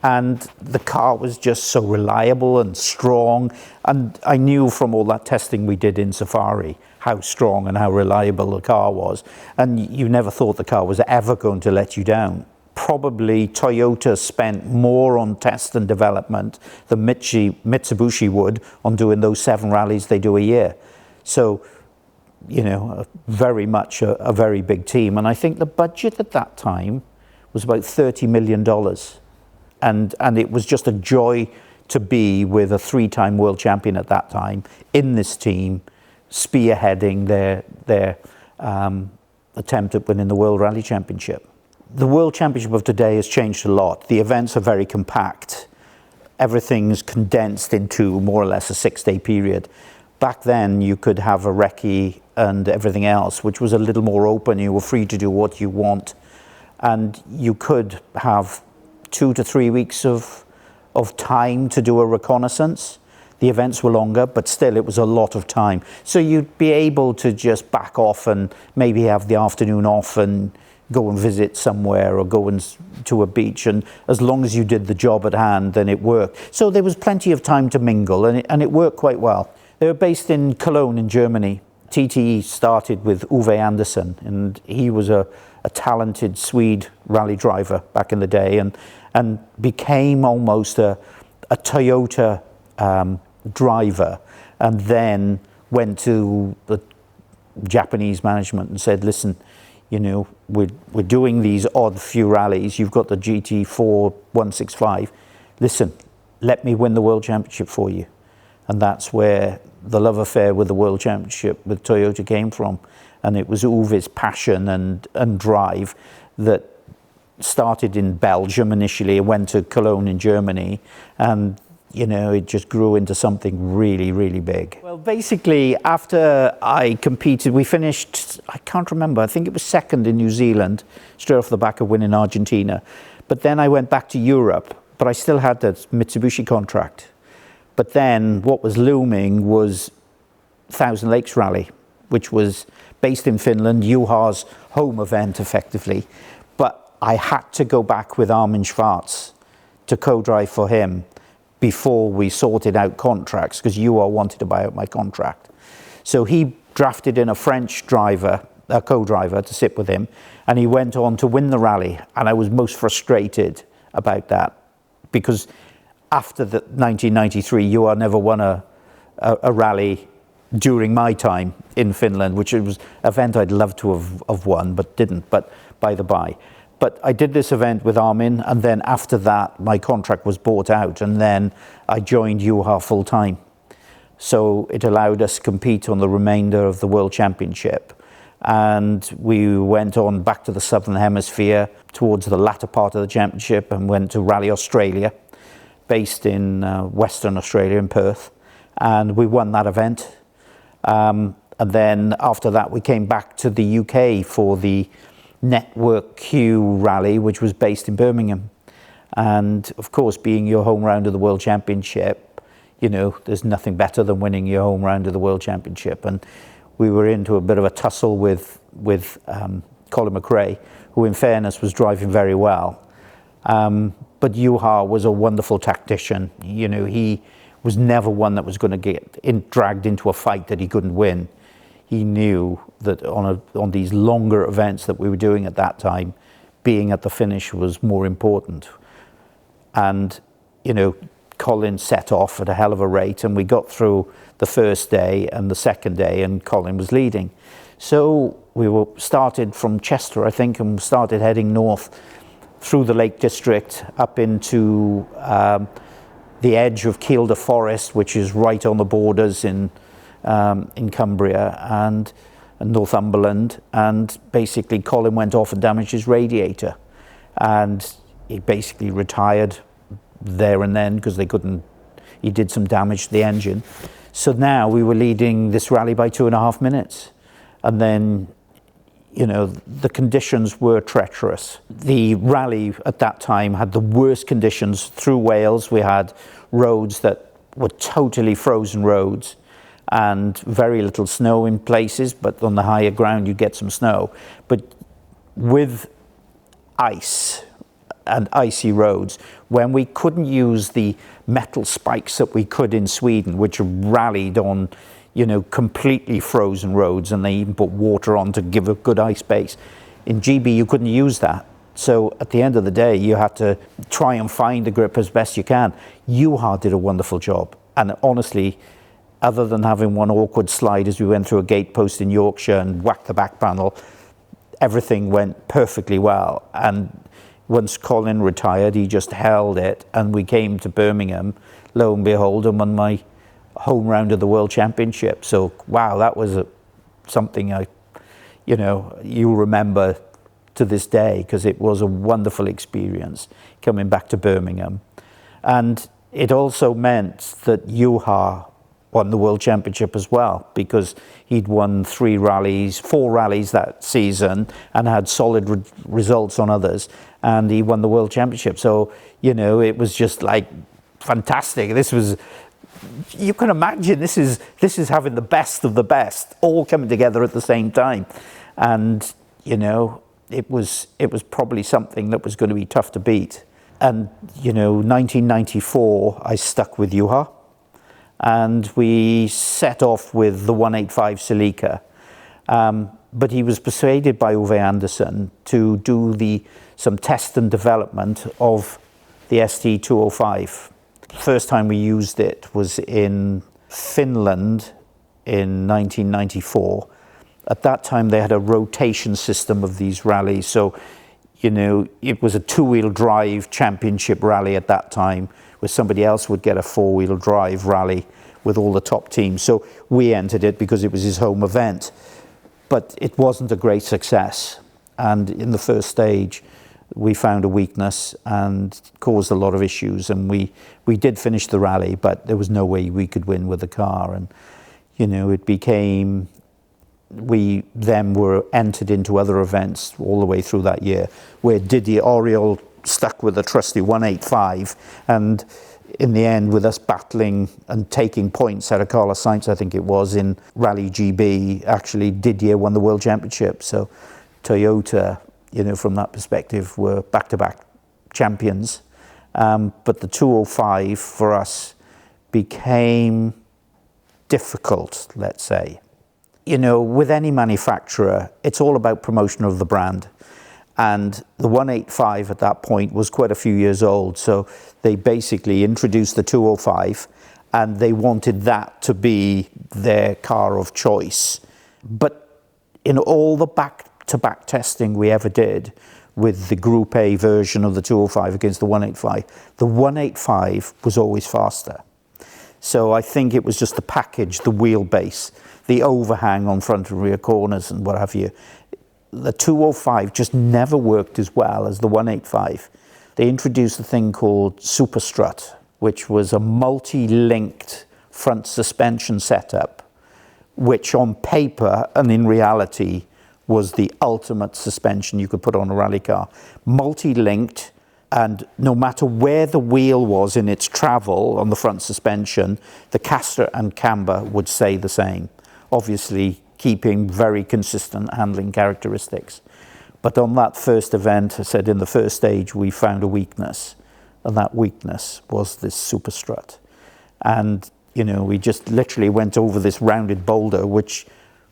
Speaker 2: And the car was just so reliable and strong. And I knew from all that testing we did in Safari how strong and how reliable the car was. And you never thought the car was ever going to let you down. Probably Toyota spent more on test and development than Mitsubishi would on doing those 7 rallies they do a year. So, very much a very big team. And I think the budget at that time was about $30 million. And it was just a joy to be with a 3-time world champion at that time in this team, spearheading their attempt at winning the World Rally Championship. The World Championship of today has changed a lot. The events are very compact. Everything's condensed into more or less a 6-day period. Back then, you could have a recce and everything else, which was a little more open. You were free to do what you want. And you could have 2 to 3 weeks of time to do a reconnaissance. The events were longer, but still it was a lot of time. So you'd be able to just back off and maybe have the afternoon off and go and visit somewhere or go to a beach. And as long as you did the job at hand, then it worked. So there was plenty of time to mingle, and it worked quite well. They were based in Cologne in Germany. TTE started with Uwe Andersson, and he was a talented Swede rally driver back in the day, and became almost a Toyota driver, and then went to the Japanese management and said, listen, you know, we're doing these odd few rallies. You've got the GT4 165. Listen, let me win the World Championship for you. And that's where the love affair with the World Championship with Toyota came from. And it was Uwe's passion and drive that started in Belgium initially, went to Cologne in Germany, and you know, it just grew into something really, really big. Well, basically, after I competed, we finished, I can't remember, I think it was second in New Zealand, straight off the back of winning Argentina. But then I went back to Europe, but I still had that Mitsubishi contract. But then what was looming was Thousand Lakes Rally, which was based in Finland, Juha's home event effectively. But I had to go back with Armin Schwarz to co-drive for him before we sorted out contracts, because Juha wanted to buy out my contract. So he drafted in a French driver, a co-driver, to sit with him, and he went on to win the rally. And I was most frustrated about that, because after the 1993, Juha never won a rally during my time in Finland, which was an event I'd love to have won, but didn't, but by the by. But I did this event with Armin, and then after that, my contract was bought out, and then I joined Juha full time. So it allowed us to compete on the remainder of the World Championship. And we went on back to the Southern Hemisphere towards the latter part of the championship and went to Rally Australia, based in Western Australia in Perth. And we won that event. And then after that, we came back to the UK for the Network Q rally, which was based in Birmingham. And of course, being your home round of the World Championship, you know, there's nothing better than winning your home round of the World Championship. And we were into a bit of a tussle with Colin McRae, who in fairness was driving very well. But Juha was a wonderful tactician. You know, he was never one that was going to get dragged into a fight that he couldn't win. He knew that on these longer events that we were doing at that time, being at the finish was more important. And, you know, Colin set off at a hell of a rate, and we got through the first day and the second day, and Colin was leading. So we started from Chester, I think, and started heading north through the Lake District up into the edge of Kielder Forest, which is right on the borders in Cumbria and Northumberland, and basically Colin went off and damaged his radiator, and he basically retired there and then because he did some damage to the engine. So now we were leading this rally by 2.5 minutes, and then, you know, the conditions were treacherous. The rally at that time had the worst conditions through Wales. We had roads that were totally frozen roads and very little snow in places, but on the higher ground you get some snow. But with ice and icy roads, when we couldn't use the metal spikes that we could in Sweden, which rallied on, you know, completely frozen roads, and they even put water on to give a good ice base. In GB, you couldn't use that. So at the end of the day, you had to try and find the grip as best you can. Juha did a wonderful job. And honestly, other than having one awkward slide as we went through a gate post in Yorkshire and whacked the back panel, everything went perfectly well. And once Colin retired, he just held it, and we came to Birmingham, lo and behold, and won my home round of the World Championship. So, wow, that was something you'll remember to this day, because it was a wonderful experience coming back to Birmingham. And it also meant that Juha won the World Championship as well, because he'd won 4 rallies that season and had solid results on others, and he won the World Championship. So, it was just like fantastic. This was, you can imagine, this is having the best of the best all coming together at the same time. And, it was probably something that was going to be tough to beat. And, 1994, I stuck with Juha, and we set off with the 185 Celica. But he was persuaded by Ove Andersson to do some test and development of the ST205. First time we used it was in Finland in 1994. At that time, they had a rotation system of these rallies. So, it was a 2-wheel drive championship rally at that time, where somebody else would get a 4-wheel drive rally with all the top teams. So we entered it because it was his home event. But it wasn't a great success. And in the first stage, we found a weakness and caused a lot of issues. And we did finish the rally, but there was no way we could win with the car. And, it became... We then were entered into other events all the way through that year, where Didier Auriol stuck with a trusty 185, and in the end, with us battling and taking points out of Carlos Sainz, I think it was, in Rally GB, actually Didier won the World Championship. So Toyota, from that perspective, were back-to-back champions. But the 205 for us became difficult, let's say. With any manufacturer, it's all about promotion of the brand. And the 185 at that point was quite a few years old. So they basically introduced the 205, and they wanted that to be their car of choice. But in all the back-to-back testing we ever did with the Group A version of the 205 against the 185, the 185 was always faster. So I think it was just the package, the wheelbase, the overhang on front and rear corners and what have you. The 205 just never worked as well as the 185. They introduced a thing called Super Strut, which was a multi-linked front suspension setup, which on paper and in reality was the ultimate suspension you could put on a rally car. Multi-linked, and no matter where the wheel was in its travel on the front suspension, the caster and camber would stay the same. Obviously, keeping very consistent handling characteristics. But on that first event, I said in the first stage, we found a weakness. And that weakness was this Super Strut. And, we just literally went over this rounded boulder, which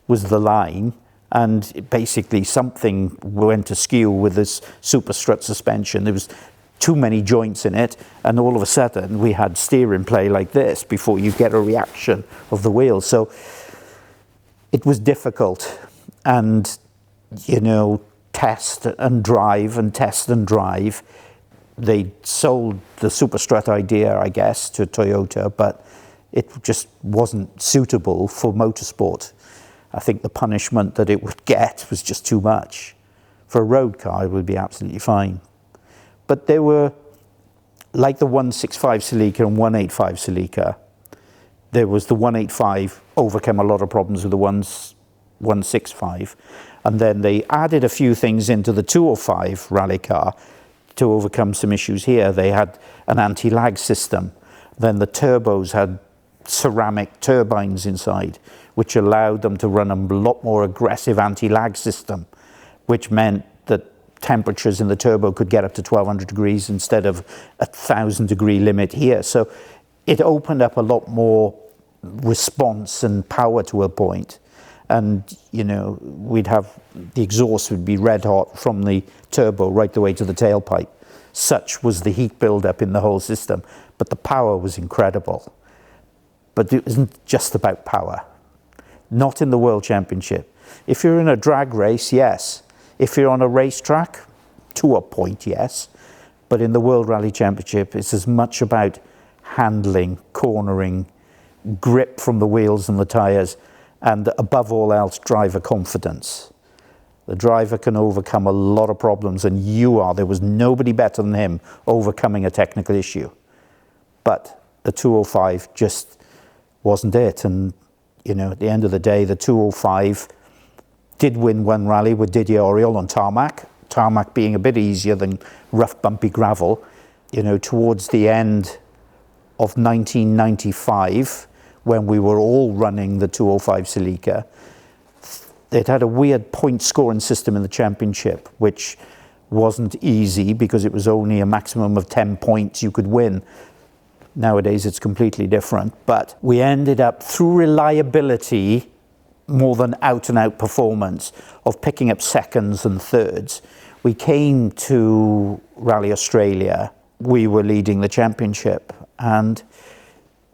Speaker 2: was the line. And basically something went askew with this Super Strut suspension. There was too many joints in it. And all of a sudden, we had steering play like this before you get a reaction of the wheels. So it was difficult, and, test and drive and test and drive. They sold the Super Strut idea, I guess, to Toyota, but it just wasn't suitable for motorsport. I think the punishment that it would get was just too much. For a road car, it would be absolutely fine. But there were, like the 165 Celica and 185 Celica, there was the 185 overcame a lot of problems with the 165, and then they added a few things into the 205 rally car to overcome some issues here. They had an anti-lag system. Then the turbos had ceramic turbines inside, which allowed them to run a lot more aggressive anti-lag system, which meant that temperatures in the turbo could get up to 1200 degrees instead of a 1000 degree limit here. So it opened up a lot more response and power to a point. And, we'd have, the exhaust would be red hot from the turbo right the way to the tailpipe. Such was the heat buildup in the whole system. But the power was incredible. But it wasn't just about power. Not in the World Championship. If you're in a drag race, yes. If you're on a racetrack, to a point, yes. But in the World Rally Championship, it's as much about handling, cornering, grip from the wheels and the tyres, and above all else, driver confidence. The driver can overcome a lot of problems, and there was nobody better than him overcoming a technical issue. But the 205 just wasn't it. And, at the end of the day, the 205 did win one rally with Didier Auriol on tarmac being a bit easier than rough, bumpy gravel. Towards the end of 1995, when we were all running the 205 Celica, they'd had a weird point scoring system in the championship, which wasn't easy because it was only a maximum of 10 points you could win. Nowadays it's completely different, but we ended up, through reliability more than out and out performance of picking up seconds and thirds, we came to Rally Australia. We were leading the championship, and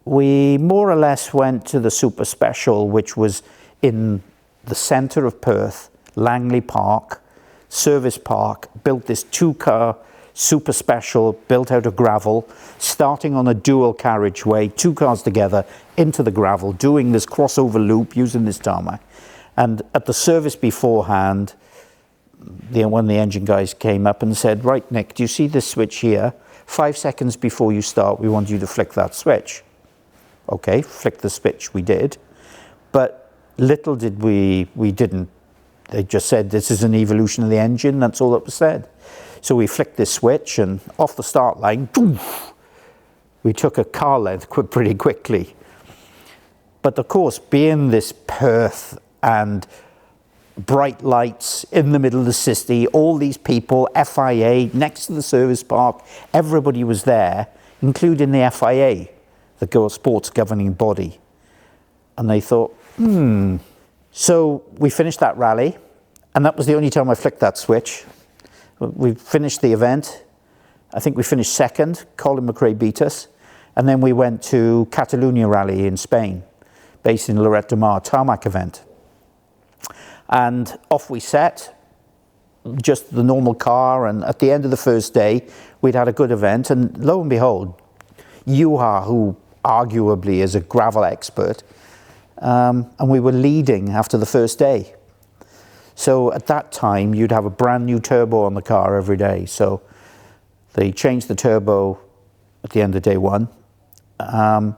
Speaker 2: we more or less went to the Super Special, which was in the centre of Perth, Langley Park, Service Park, built this 2-car Super Special, built out of gravel, starting on a dual carriageway, 2 cars together into the gravel, doing this crossover loop using this tarmac. And at the service beforehand, one of the engine guys came up and said, "Right, Nick, do you see this switch here? 5 seconds before you start, we want you to flick that switch." Okay, flick the switch, we did. But little did we didn't. They just said, "This is an evolution of the engine," that's all that was said. So we flicked this switch, and off the start line, poof, we took a car length pretty quickly. But of course, being this Perth and bright lights in the middle of the city, all these people, FIA, next to the service park, everybody was there, including the FIA, the sports governing body. And they thought, So we finished that rally, and that was the only time I flicked that switch. We finished the event. I think we finished second. Colin McRae beat us. And then we went to Catalonia Rally in Spain, based in Lloret de Mar, tarmac event. And off we set, just the normal car. And at the end of the first day, we'd had a good event. And lo and behold, Juha, who arguably is a gravel expert, and we were leading after the first day. So at that time, you'd have a brand new turbo on the car every day. So they changed the turbo at the end of day one. And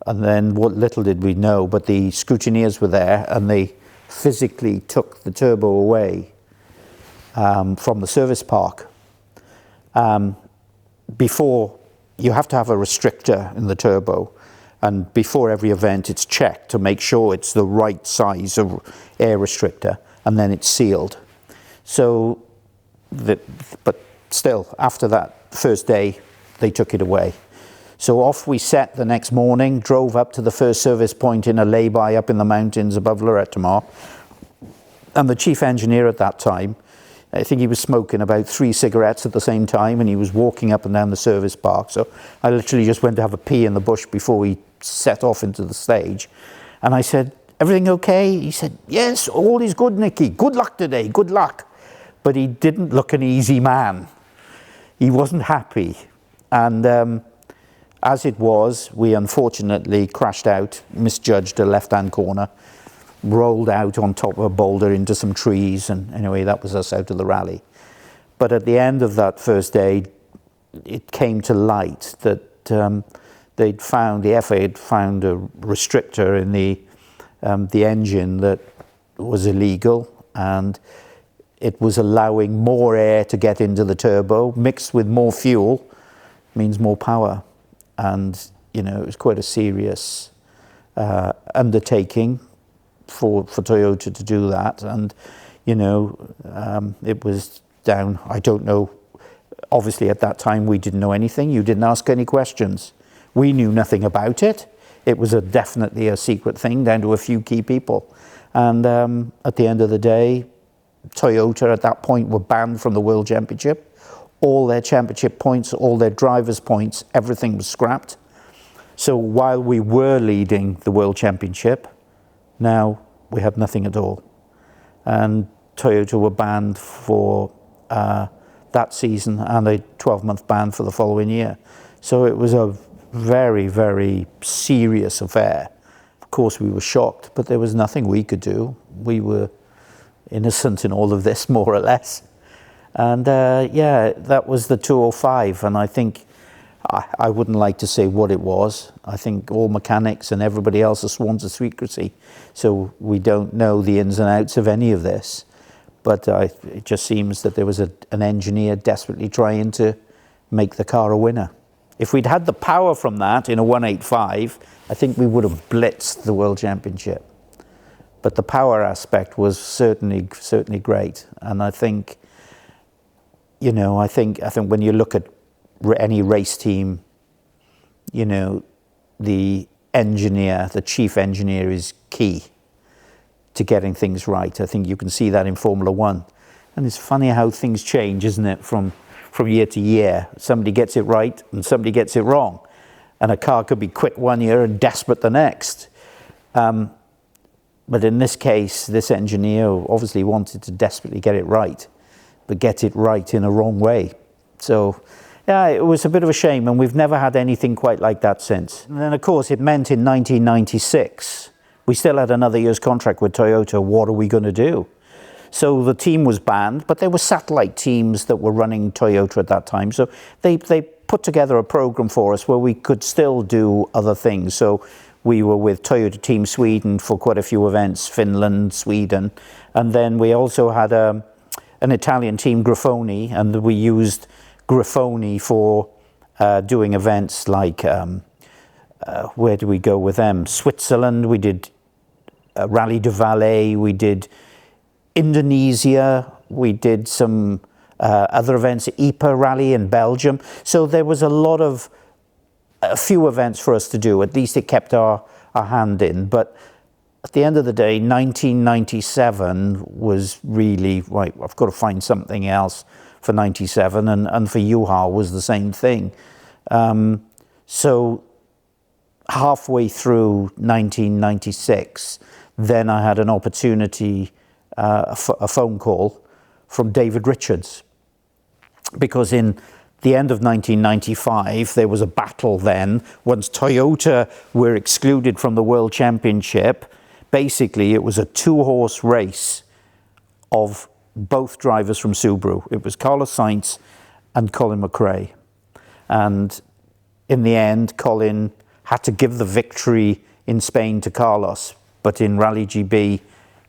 Speaker 2: then what little did we know, but the scrutineers were there, and they physically took the turbo away from the service park. Before, you have to have a restrictor in the turbo. And before every event, it's checked to make sure it's the right size of air restrictor, and then it's sealed. So, but still, after that first day, they took it away. So off we set the next morning, drove up to the first service point in a lay-by up in the mountains above Lloret de Mar. And the chief engineer at that time, I think he was smoking about 3 cigarettes at the same time, and he was walking up and down the service park. So I literally just went to have a pee in the bush before we set off into the stage. And I said, "Everything okay?" He said, "Yes, all is good, Nicky. Good luck today, good luck." But he didn't look an easy man. He wasn't happy. And as it was, we unfortunately crashed out, misjudged a left-hand corner, rolled out on top of a boulder into some trees, and anyway, that was us out of the rally. But at the end of that first day, it came to light that the FIA had found a restrictor in the engine that was illegal, and it was allowing more air to get into the turbo, mixed with more fuel, means more power. And, it was quite a serious undertaking for Toyota to do that. And, it was down, I don't know, obviously at that time we didn't know anything. You didn't ask any questions. We knew nothing about it. It was definitely a secret thing down to a few key people. And at the end of the day, Toyota at that point were banned from the World Championship. All their championship points, all their drivers' points, everything was scrapped. So while we were leading the World Championship, now we had nothing at all. And Toyota were banned for that season and a 12-month ban for the following year. So it was a very, very serious affair. Of course, we were shocked, but there was nothing we could do. We were innocent in all of this, more or less. And yeah, that was the 205, and I think I wouldn't like to say what it was. I think all mechanics and everybody else are sworn to secrecy, so we don't know the ins and outs of any of this. But it just seems that there was an engineer desperately trying to make the car a winner. If we'd had the power from that in a 185, I think we would have blitzed the World Championship. But the power aspect was certainly great, and I think, you know, I think when you look at any race team, you know, the engineer, the chief engineer is key to getting things right. I think you can see that in Formula One. And it's funny how things change, isn't it, from year to year. Somebody gets it right and somebody gets it wrong. And a car could be quick one year and desperate the next. But in this case, this engineer obviously wanted to desperately get it right, but get it right in a wrong way. So yeah, it was a bit of a shame, and we've never had anything quite like that since. And then, of course, it meant in 1996, we still had another year's contract with Toyota. What are we going to do? So the team was banned, but there were satellite teams that were running Toyota at that time. So they put together a program for us where we could still do other things. So we were with Toyota Team Sweden for quite a few events, Finland, Sweden. And then we also had an Italian team, Grifoni, and we used Grifoni for doing events like, where do we go with them? Switzerland, we did Rally de Valais, we did Indonesia, we did some other events, IPA Rally in Belgium. So there was a few events for us to do. At least it kept our hand in. But at the end of the day, 1997 was really, right, I've got to find something else for 97, and for Juha was the same thing. So halfway through 1996, then I had an opportunity, a phone call from David Richards, because in the end of 1995, there was a battle then. Once Toyota were excluded from the World Championship, basically it was a two-horse race of both drivers from Subaru. It was Carlos Sainz and Colin McRae. And in the end, Colin had to give the victory in Spain to Carlos. But in Rally GB,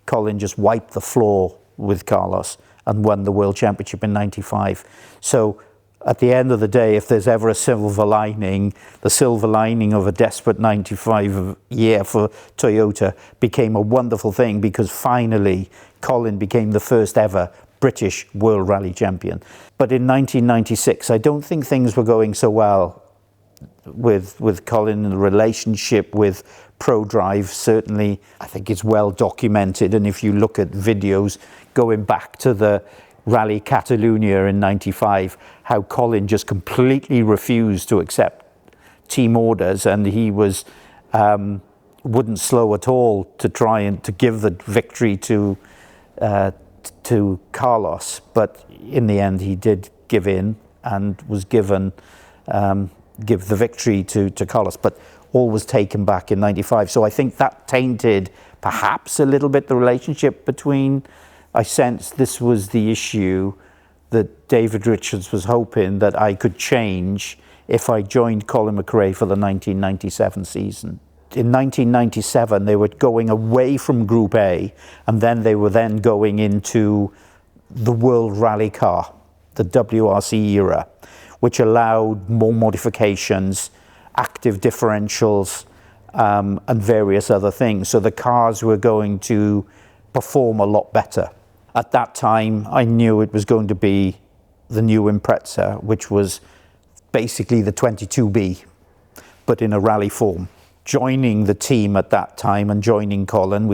Speaker 2: Colin just wiped the floor with Carlos and won the World Championship in 95. So at the end of the day, if there's ever a silver lining, the silver lining of a desperate 95 year for Toyota became a wonderful thing, because finally Colin became the first ever British World Rally Champion. But in 1996, I don't think things were going so well with Colin, and the relationship with ProDrive. Certainly, I think it's well documented. And if you look at videos going back to the Rally Catalunya in 95, how Colin just completely refused to accept team orders, and he was wouldn't slow at all to try and to give the victory to Carlos. But in the end, he did give in and was given give the victory to Carlos. But all was taken back in 95. So I think that tainted perhaps a little bit the relationship between. I sensed this was the issue that David Richards was hoping that I could change if I joined Colin McRae for the 1997 season. In 1997, they were going away from Group A, and then they were then going into the World Rally Car, the WRC era, which allowed more modifications, active differentials, and various other things. So the cars were going to perform a lot better. At that time, I knew it was going to be the new Impreza, which was basically the 22B, but in a rally form. Joining the team at that time and joining Colin,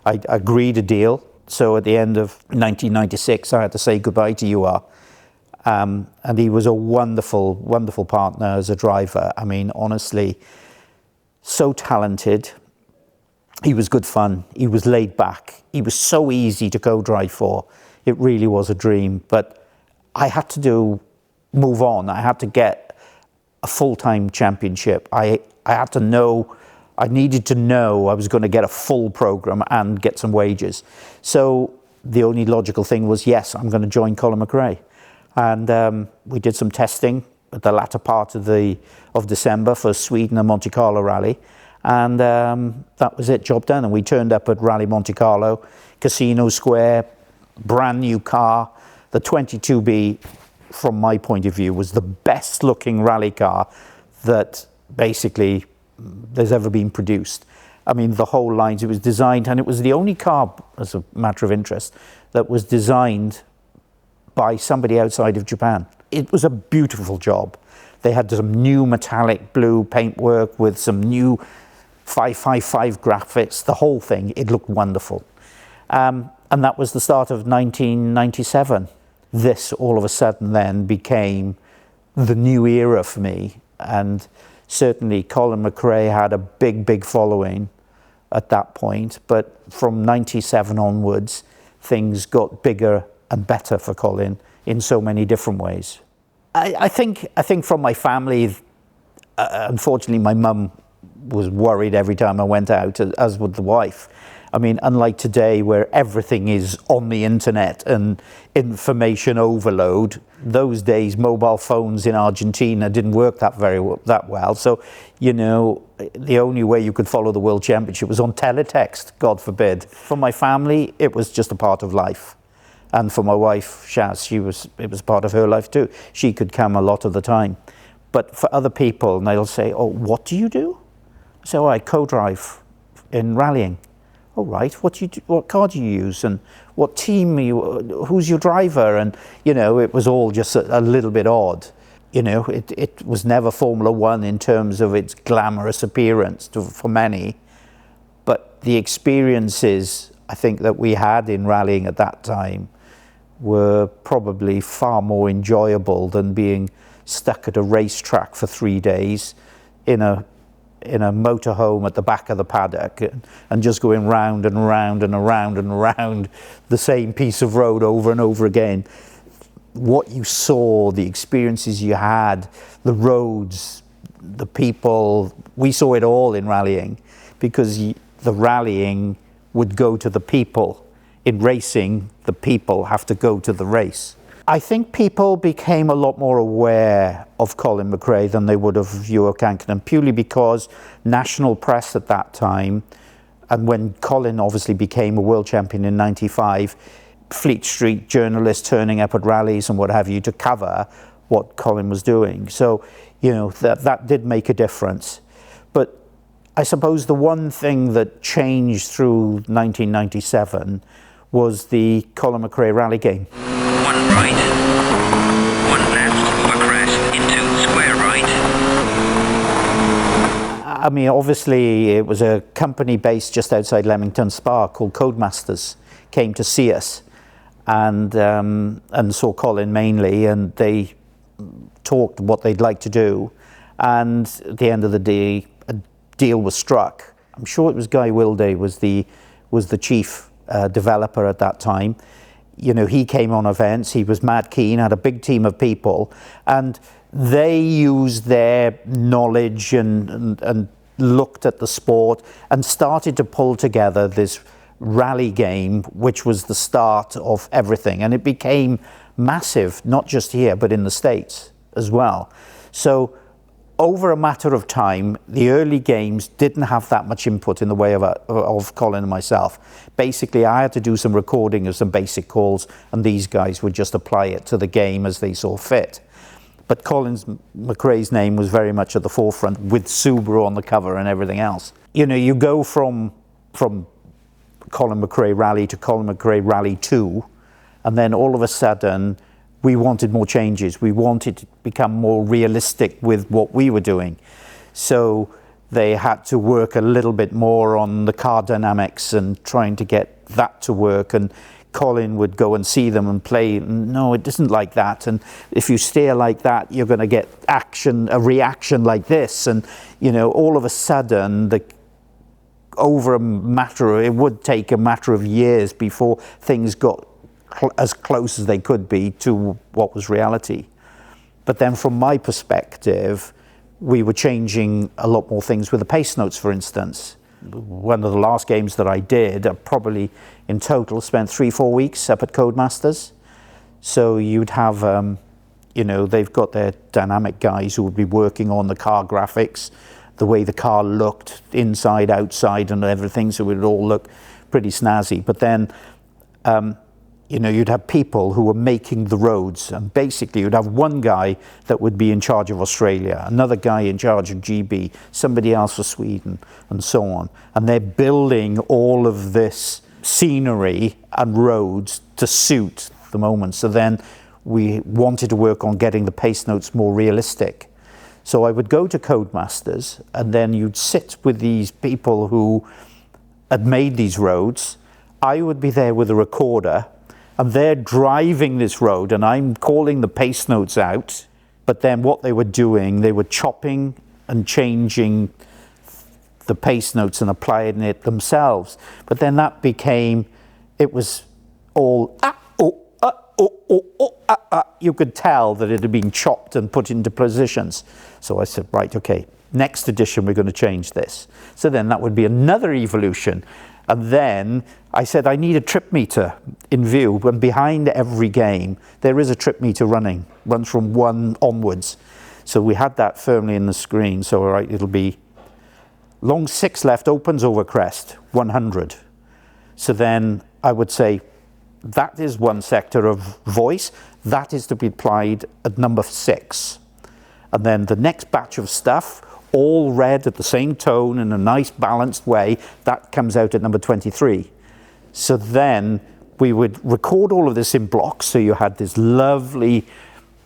Speaker 2: I agreed a deal. So at the end of 1996, I had to say goodbye to Juha. And he was a wonderful, wonderful partner as a driver. I mean, honestly, so talented. He was good fun. He was laid back. He was so easy to co-drive for. It really was a dream. But I had to move on. I had to get a full-time championship. I had to know, I needed to know I was going to get a full program and get some wages. So the only logical thing was, yes, I'm going to join Colin McRae. And we did some testing at the latter part of December for Sweden and Monte Carlo Rally. And that was it, job done. And we turned up at Rally Monte Carlo, Casino Square, brand new car. The 22B, from my point of view, was the best looking rally car that basically there's ever been produced. I mean, the whole lines, it was designed, and it was the only car, as a matter of interest, that was designed by somebody outside of Japan. It was a beautiful job. They had some new metallic blue paintwork with some new 555 graphics, the whole thing. It looked wonderful. And that was the start of 1997. This, all of a sudden, then became the new era for me. And certainly Colin McRae had a big following at that point. But from 97 onwards, things got bigger and better for Colin in so many different ways. I think from my family, unfortunately, my mum was worried every time I went out, as would the wife. I mean, unlike today where everything is on the internet and information overload, those days mobile phones in Argentina didn't work that well. So, you know, the only way you could follow the World Championship was on teletext, God forbid. For my family, it was just a part of life. And for my wife, Shaz, it was part of her life too. She could come a lot of the time. But for other people, and they'll say, oh, what do you do? I say, oh, I co-drive in rallying. Oh, right, what car do you use, and what team are you, who's your driver? And, you know, it was all just a little bit odd. You know, it was never Formula One in terms of its glamorous appearance for many. But the experiences, I think, that we had in rallying at that time were probably far more enjoyable than being stuck at a racetrack for 3 days in a motorhome at the back of the paddock and just going round and round and around and around the same piece of road over and over again. What you saw, the experiences you had, the roads, the people, we saw it all in rallying, because the rallying would go to the people. In racing, the people have to go to the race. I think people became a lot more aware of Colin McRae than they would of Euro Kankkunen, purely because national press at that time, and when Colin obviously became a world champion in '95, Fleet Street journalists turning up at rallies and what have you to cover what Colin was doing. So, you know, that did make a difference. But I suppose the one thing that changed through 1997 was the Colin McRae Rally game.
Speaker 3: One right, one left, overcrash into square right.
Speaker 2: I mean, obviously it was a company based just outside Leamington Spa called Codemasters came to see us and saw Colin mainly, and they talked what they'd like to do. And at the end of the day, a deal was struck. I'm sure it was Guy Wilday was the chief developer at that time. You know, he came on events, he was mad keen, had a big team of people, and they used their knowledge and looked at the sport and started to pull together this rally game, which was the start of everything. And it became massive, not just here, but in the States as well. So over a matter of time, the early games didn't have that much input in the way of Colin and myself. Basically, I had to do some recording of some basic calls, and these guys would just apply it to the game as they saw fit. But Colin McRae's name was very much at the forefront, with Subaru on the cover and everything else. You know, you go from Colin McRae Rally to Colin McRae Rally 2, and then all of a sudden, we wanted more changes. We wanted to become more realistic with what we were doing. So they had to work a little bit more on the car dynamics and trying to get that to work. And Colin would go and see them and play. No, it isn't like that. And if you steer like that, you're going to get a reaction like this. And, you know, all of a sudden, it would take a matter of years before things got as close as they could be to what was reality. But then from my perspective, we were changing a lot more things with the pace notes, for instance. One of the last games that I did, I probably in total spent 3-4 weeks up at Codemasters. So you'd have, you know, they've got their dynamic guys who would be working on the car graphics, the way the car looked inside, outside and everything, so it would all look pretty snazzy. But then, you know, you'd have people who were making the roads, and basically you'd have one guy that would be in charge of Australia, another guy in charge of GB, somebody else for Sweden, and so on. And they're building all of this scenery and roads to suit the moment. So then we wanted to work on getting the pace notes more realistic. So I would go to Codemasters, and then you'd sit with these people who had made these roads. I would be there with a recorder, and they're driving this road, and I'm calling the pace notes out. But then what they were doing, they were chopping and changing the pace notes and applying it themselves. But then that became, it was all you could tell that it had been chopped and put into positions. So I said, right, okay, next edition we're going to change this. So then that would be another evolution. And then I said, I need a trip meter in view. And behind every game, there is a trip meter running, runs from 1 onwards. So we had that firmly in the screen. So all right, it'll be long 6 left, opens over crest, 100. So then I would say, that is one sector of voice. That is to be applied at number 6. And then the next batch of stuff, all read at the same tone in a nice balanced way, that comes out at number 23. So then we would record all of this in blocks, so you had this lovely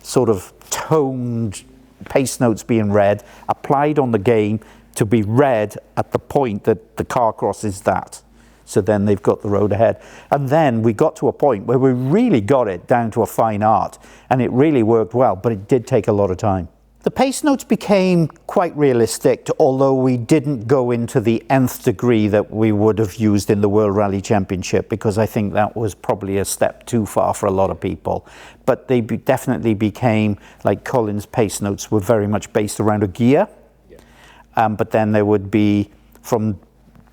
Speaker 2: sort of toned pace notes being read, applied on the game to be read at the point that the car crosses that. So then they've got the road ahead. And then we got to a point where we really got it down to a fine art, and it really worked well, but it did take a lot of time. The pace notes became quite realistic, although we didn't go into the nth degree that we would have used in the World Rally Championship, because I think that was probably a step too far for a lot of people. But they definitely became, like Colin's pace notes were very much based around a gear. Yeah. But then there would be, from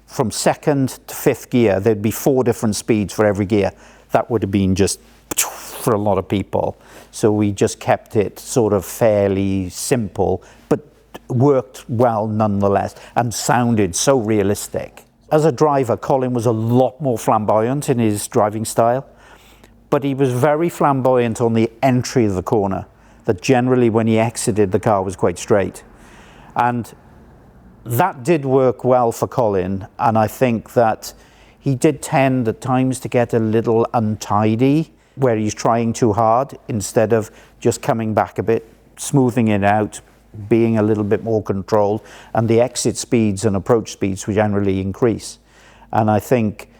Speaker 2: 2nd to 5th gear, there'd be 4 different speeds for every gear. That would have been just for a lot of people. So we just kept it sort of fairly simple, but worked well nonetheless and sounded so realistic. As a driver, Colin was a lot more flamboyant in his driving style, but he was very flamboyant on the entry of the corner, that generally when he exited, the car was quite straight. And that did work well for Colin, and I think that he did tend at times to get a little untidy, where he's trying too hard instead of just coming back a bit, smoothing it out, being a little bit more controlled, and the exit speeds and approach speeds will generally increase. And I think,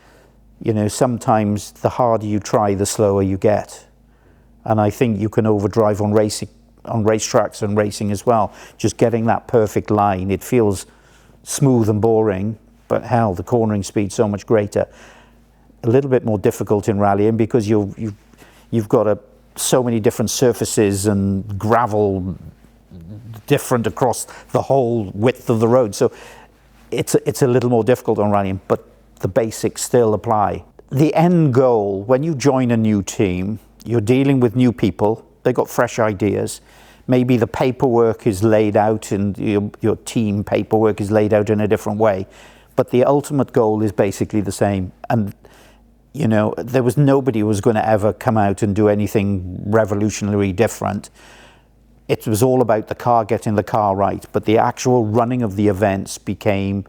Speaker 2: you know, sometimes the harder you try, the slower you get. And I think you can overdrive on racing, on racetracks and racing as well. Just getting that perfect line, it feels smooth and boring, but hell, the cornering speed's so much greater. A little bit more difficult in rallying because you've got so many different surfaces and gravel different across the whole width of the road. So it's a little more difficult on rallying, but the basics still apply. The end goal, when you join a new team, you're dealing with new people. They've got fresh ideas. Maybe the paperwork is laid out and your team paperwork is laid out in a different way. But the ultimate goal is basically the same. And you know, there was nobody who was going to ever come out and do anything revolutionary different. It was all about the car, getting the car right, but the actual running of the events became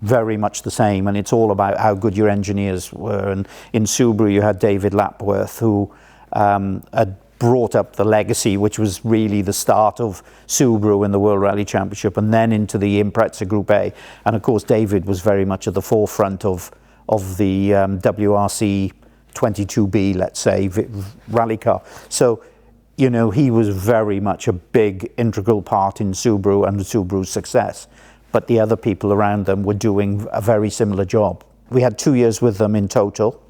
Speaker 2: very much the same, and it's all about how good your engineers were. And in Subaru you had David Lapworth, who had brought up the legacy, which was really the start of Subaru in the World Rally Championship, and then into the Impreza Group A. And of course David was very much at the forefront of the WRC 22B, let's say, rally car. So, you know, he was very much a big integral part in Subaru and Subaru's success. But the other people around them were doing a very similar job. We had 2 years with them in total.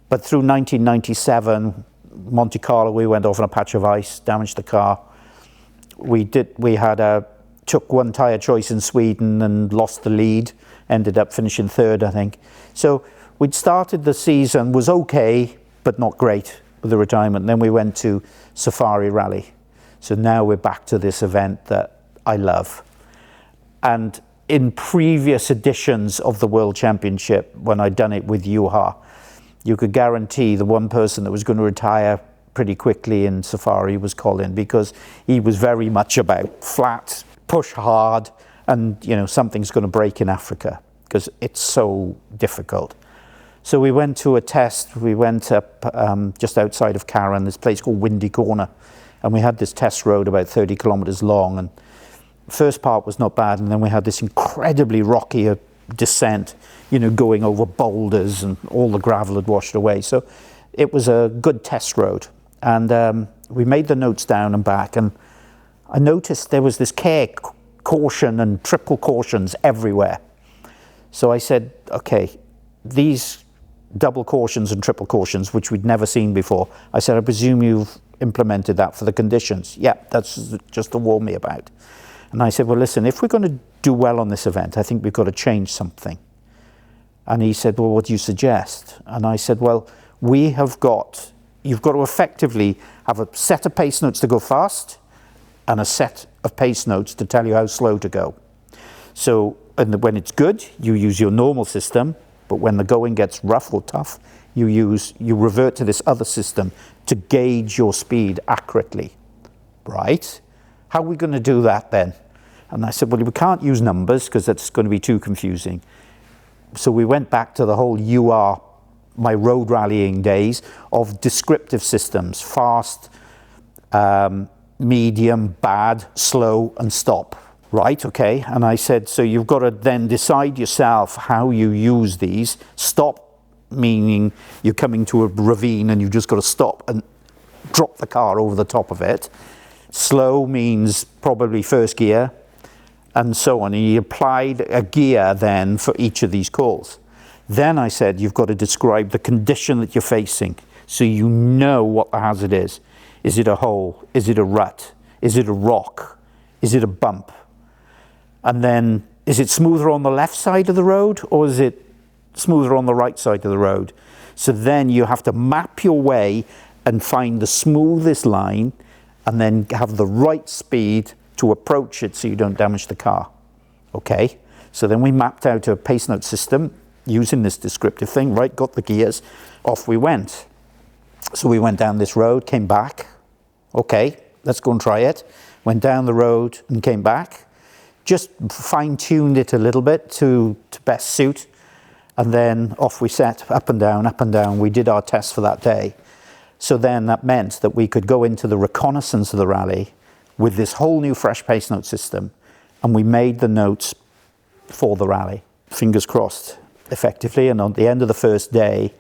Speaker 2: But through 1997, Monte Carlo, we went off on a patch of ice, damaged the car. Took one tyre choice in Sweden and lost the lead, ended up finishing third, I think. So we'd started the season, was okay, but not great with the retirement. Then we went to Safari Rally. So now we're back to this event that I love. And in previous editions of the World Championship, when I'd done it with Juha, you could guarantee the one person that was going to retire pretty quickly in Safari was Colin, because he was very much about flat, push hard, and something's going to break in Africa because it's so difficult. So we went to a test. We went up just outside of Karen, this place called Windy Corner, and we had this test road about 30 kilometers long, and the first part was not bad, and then we had this incredibly rocky descent, going over boulders, and all the gravel had washed away. So it was a good test road, and we made the notes down and back, and I noticed there was this care, caution, and triple cautions everywhere. So I said, okay, these double cautions and triple cautions, which we'd never seen before, I said, I presume you've implemented that for the conditions. Yeah, that's just to warn me about. And I said, well, listen, if we're going to do well on this event, I think we've got to change something. And he said, well, what do you suggest? And I said, well, you've got to effectively have a set of pace notes to go fast and a set of pace notes to tell you how slow to go. So when it's good, you use your normal system, but when the going gets rough or tough, you revert to this other system to gauge your speed accurately. Right? How are we going to do that then? And I said, well, we can't use numbers because that's going to be too confusing. So we went back to the whole my road rallying days of descriptive systems: fast, medium, bad, slow, and stop. Right, okay. And I said, so you've got to then decide yourself how you use these. Stop, meaning you're coming to a ravine and you've just got to stop and drop the car over the top of it. Slow means probably first gear, and so on. And he applied a gear then for each of these calls. Then I said, you've got to describe the condition that you're facing so you know what the hazard is. Is it a hole? Is it a rut? Is it a rock? Is it a bump? And then, is it smoother on the left side of the road, or is it smoother on the right side of the road? So then you have to map your way and find the smoothest line, and then have the right speed to approach it so you don't damage the car. Okay, so then we mapped out a pace note system using this descriptive thing, right, got the gears, off we went. So we went down this road, came back, okay, let's go and try it. Went down the road and came back, just fine-tuned it a little bit to best suit, and then off we set, up and down, up and down. We did our test for that day. So then that meant that we could go into the reconnaissance of the rally with this whole new fresh pace note system, and we made the notes for the rally. Fingers crossed, effectively. And on the end of the first day,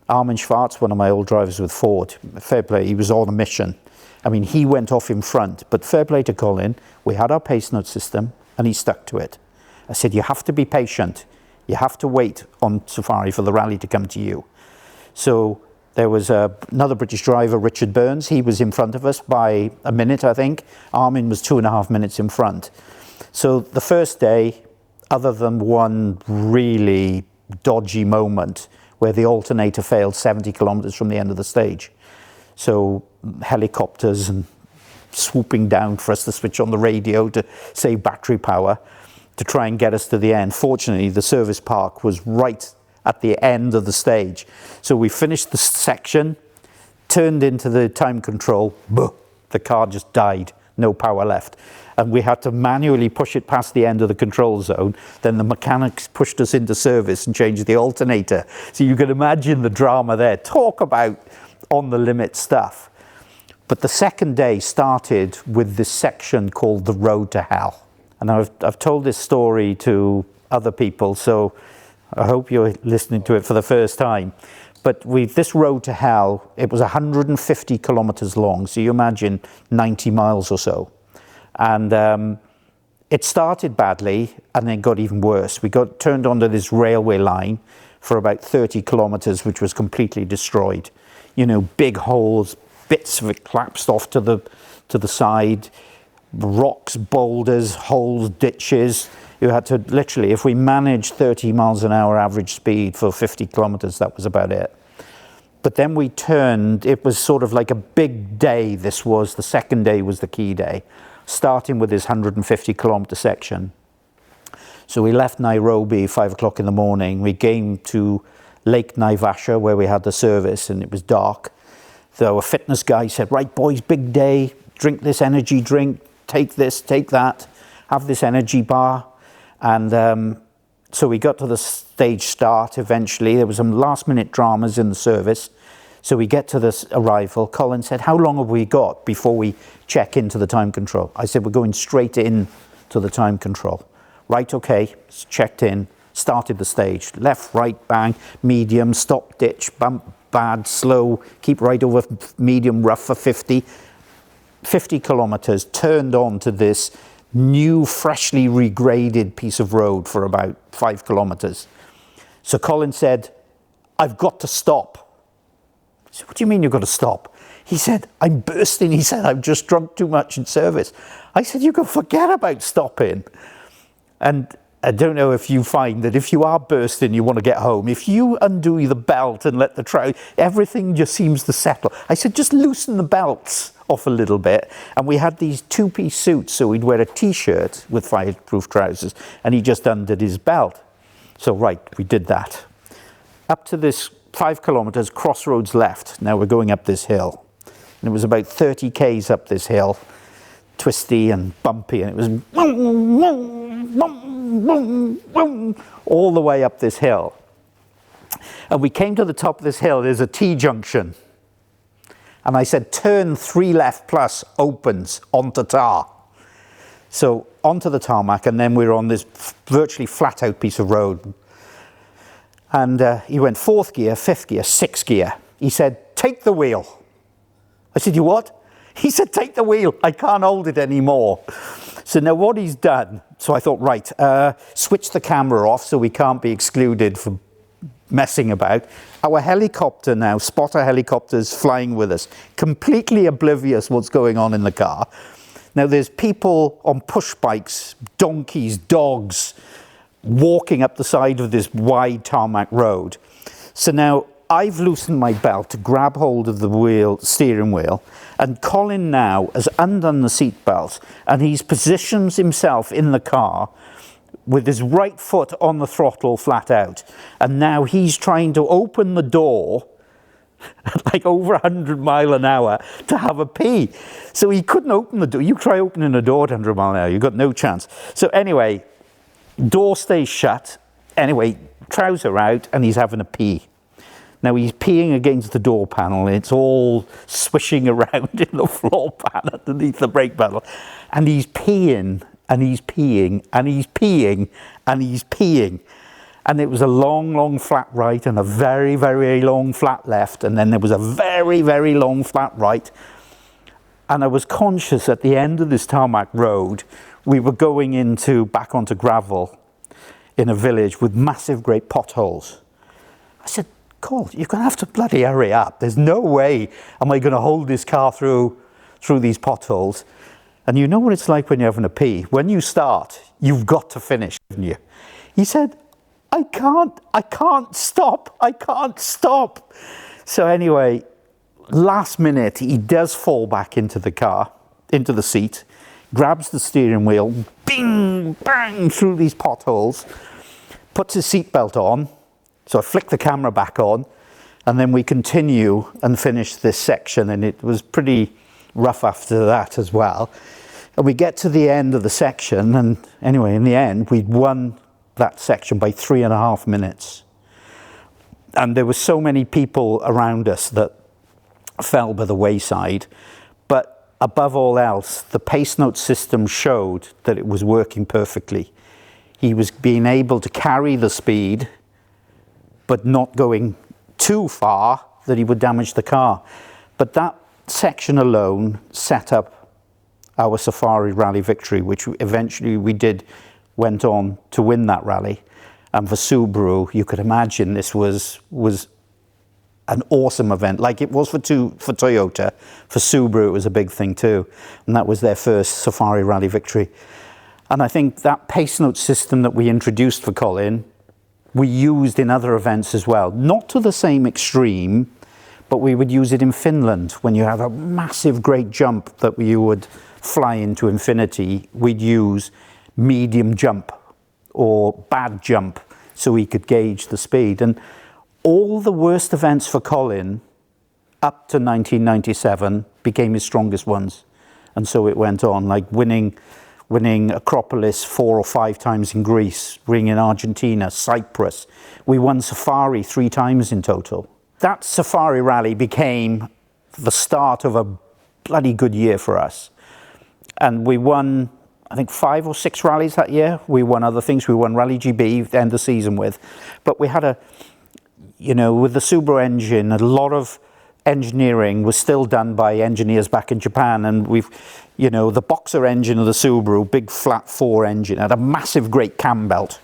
Speaker 2: Armin Schwartz, one of my old drivers with Ford, fair play, he was on a mission. I mean, he went off in front, but fair play to Colin. We had our pace note system, and he stuck to it. I said, you have to be patient. You have to wait on Safari for the rally to come to you. So there was another British driver, Richard Burns. He was in front of us by a minute, I think. Armin was 2.5 minutes in front. So the first day, other than one really dodgy moment where the alternator failed 70 kilometers from the end of the stage. So helicopters and swooping down for us to switch on the radio to save battery power to try and get us to the end. Fortunately, the service park was right at the end of the stage. So we finished the section, turned into the time control, the car just died, no power left. And we had to manually push it past the end of the control zone. Then the mechanics pushed us into service and changed the alternator. So you can imagine the drama there. Talk about on the limit stuff. But the second day started with this section called the Road to Hell. And I've told this story to other people, so I hope you're listening to it for the first time. But this Road to Hell, it was 150 kilometers long, so you imagine 90 miles or so. And it started badly and then got even worse. We got turned onto this railway line, for about 30 kilometers, which was completely destroyed. You know, big holes, bits of it collapsed off to the side, rocks, boulders, holes, ditches. You had to literally, if we managed 30 miles an hour average speed for 50 kilometers, that was about it. But then we turned, it was sort of like a big day. This was, the second day was the key day, starting with this 150 kilometer section. So we left Nairobi 5 o'clock in the morning. We came to Lake Naivasha where we had the service, and it was dark. So a fitness guy said, right boys, big day, drink this energy drink, take this, take that, have this energy bar. And so we got to the stage start eventually. There was some last minute dramas in the service. So we get to this arrival. Colin said, how long have we got before we check into the time control? I said, we're going straight in to the time control. Right, okay, checked in, started the stage. Left, right, bang, medium, stop, ditch, bump, bad, slow, keep right over medium, rough for 50. 50 kilometers, turned on to this new, freshly regraded piece of road for about 5 kilometers. So Colin said, I've got to stop. I said, what do you mean you've got to stop? He said, I'm bursting. He said, I've just drunk too much in service. I said, you can forget about stopping. And I don't know if you find that if you are bursting, you want to get home. If you undo the belt and let the trousers, everything just seems to settle. I said, just loosen the belts off a little bit. And we had these two-piece suits, so we'd wear a t-shirt with fireproof trousers, and he just undid his belt. So right, we did that. Up to this 5 kilometers, crossroads left. Now we're going up this hill. And it was about 30 Ks up this hill, twisty and bumpy, and it was all the way up this hill. And we came to the top of this hill. There's a T-junction. And I said, turn 3 left plus opens onto tar. So onto the tarmac, and then we're on this virtually flat out piece of road. And he went 4th gear, 5th gear, 6th gear. He said, take the wheel. I said, you what? He said, take the wheel. I can't hold it anymore. So now what he's done, so I thought, right, switch the camera off so we can't be excluded from messing about. Our helicopter now, spotter helicopters flying with us, completely oblivious what's going on in the car. Now there's people on push bikes, donkeys, dogs, walking up the side of this wide tarmac road. So now I've loosened my belt to grab hold of the steering wheel, and Colin now has undone the seat belt, and he's positions himself in the car with his right foot on the throttle flat out. And now he's trying to open the door at like over 100 miles an hour to have a pee. So he couldn't open the door. You try opening a door at 100 miles an hour, you've got no chance. So anyway, door stays shut. Anyway, trouser out, and he's having a pee. Now he's peeing against the door panel, and it's all swishing around in the floor pan underneath the brake pedal. And he's peeing, and he's peeing, and he's peeing, and he's peeing. And it was a long, long flat right, and a very, very long flat left, and then there was a very, very long flat right. And I was conscious at the end of this tarmac road, we were going back onto gravel in a village with massive great potholes. I said, Cole, you're going to have to bloody hurry up. There's no way am I going to hold this car through these potholes. And you know what it's like when you're having a pee. When you start, you've got to finish, haven't you? He said, I can't stop. I can't stop. So anyway, last minute, he does fall back into the car, into the seat, grabs the steering wheel, bing, bang, through these potholes, puts his seatbelt on. So I flick the camera back on, and then we continue and finish this section, and it was pretty rough after that as well. And we get to the end of the section, and anyway, in the end, we'd won that section by 3.5 minutes. And there were so many people around us that fell by the wayside, but above all else, the pace note system showed that it was working perfectly. He was being able to carry the speed, but not going too far that he would damage the car. But that section alone set up our Safari Rally victory, which eventually went on to win that rally. And for Subaru, you could imagine this was an awesome event, like it was for Toyota. For Subaru, it was a big thing too, and that was their first Safari Rally victory. And I think that pace note system that we introduced for Colin, we used in other events as well. Not to the same extreme, but we would use it in Finland when you have a massive great jump that you would fly into infinity. We'd use medium jump or bad jump so we could gauge the speed. And all the worst events for Colin up to 1997 became his strongest ones. And so it went on, like winning Acropolis 4 or 5 times in Greece, winning in Argentina, Cyprus. We won Safari 3 times in total. That Safari Rally became the start of a bloody good year for us. And we won, I think, 5 or 6 rallies that year. We won other things. We won Rally GB, to end the season with. But we had with the Subaru engine, a lot of engineering was still done by engineers back in Japan. And the boxer engine of the Subaru, big flat 4 engine, had a massive great cam belt.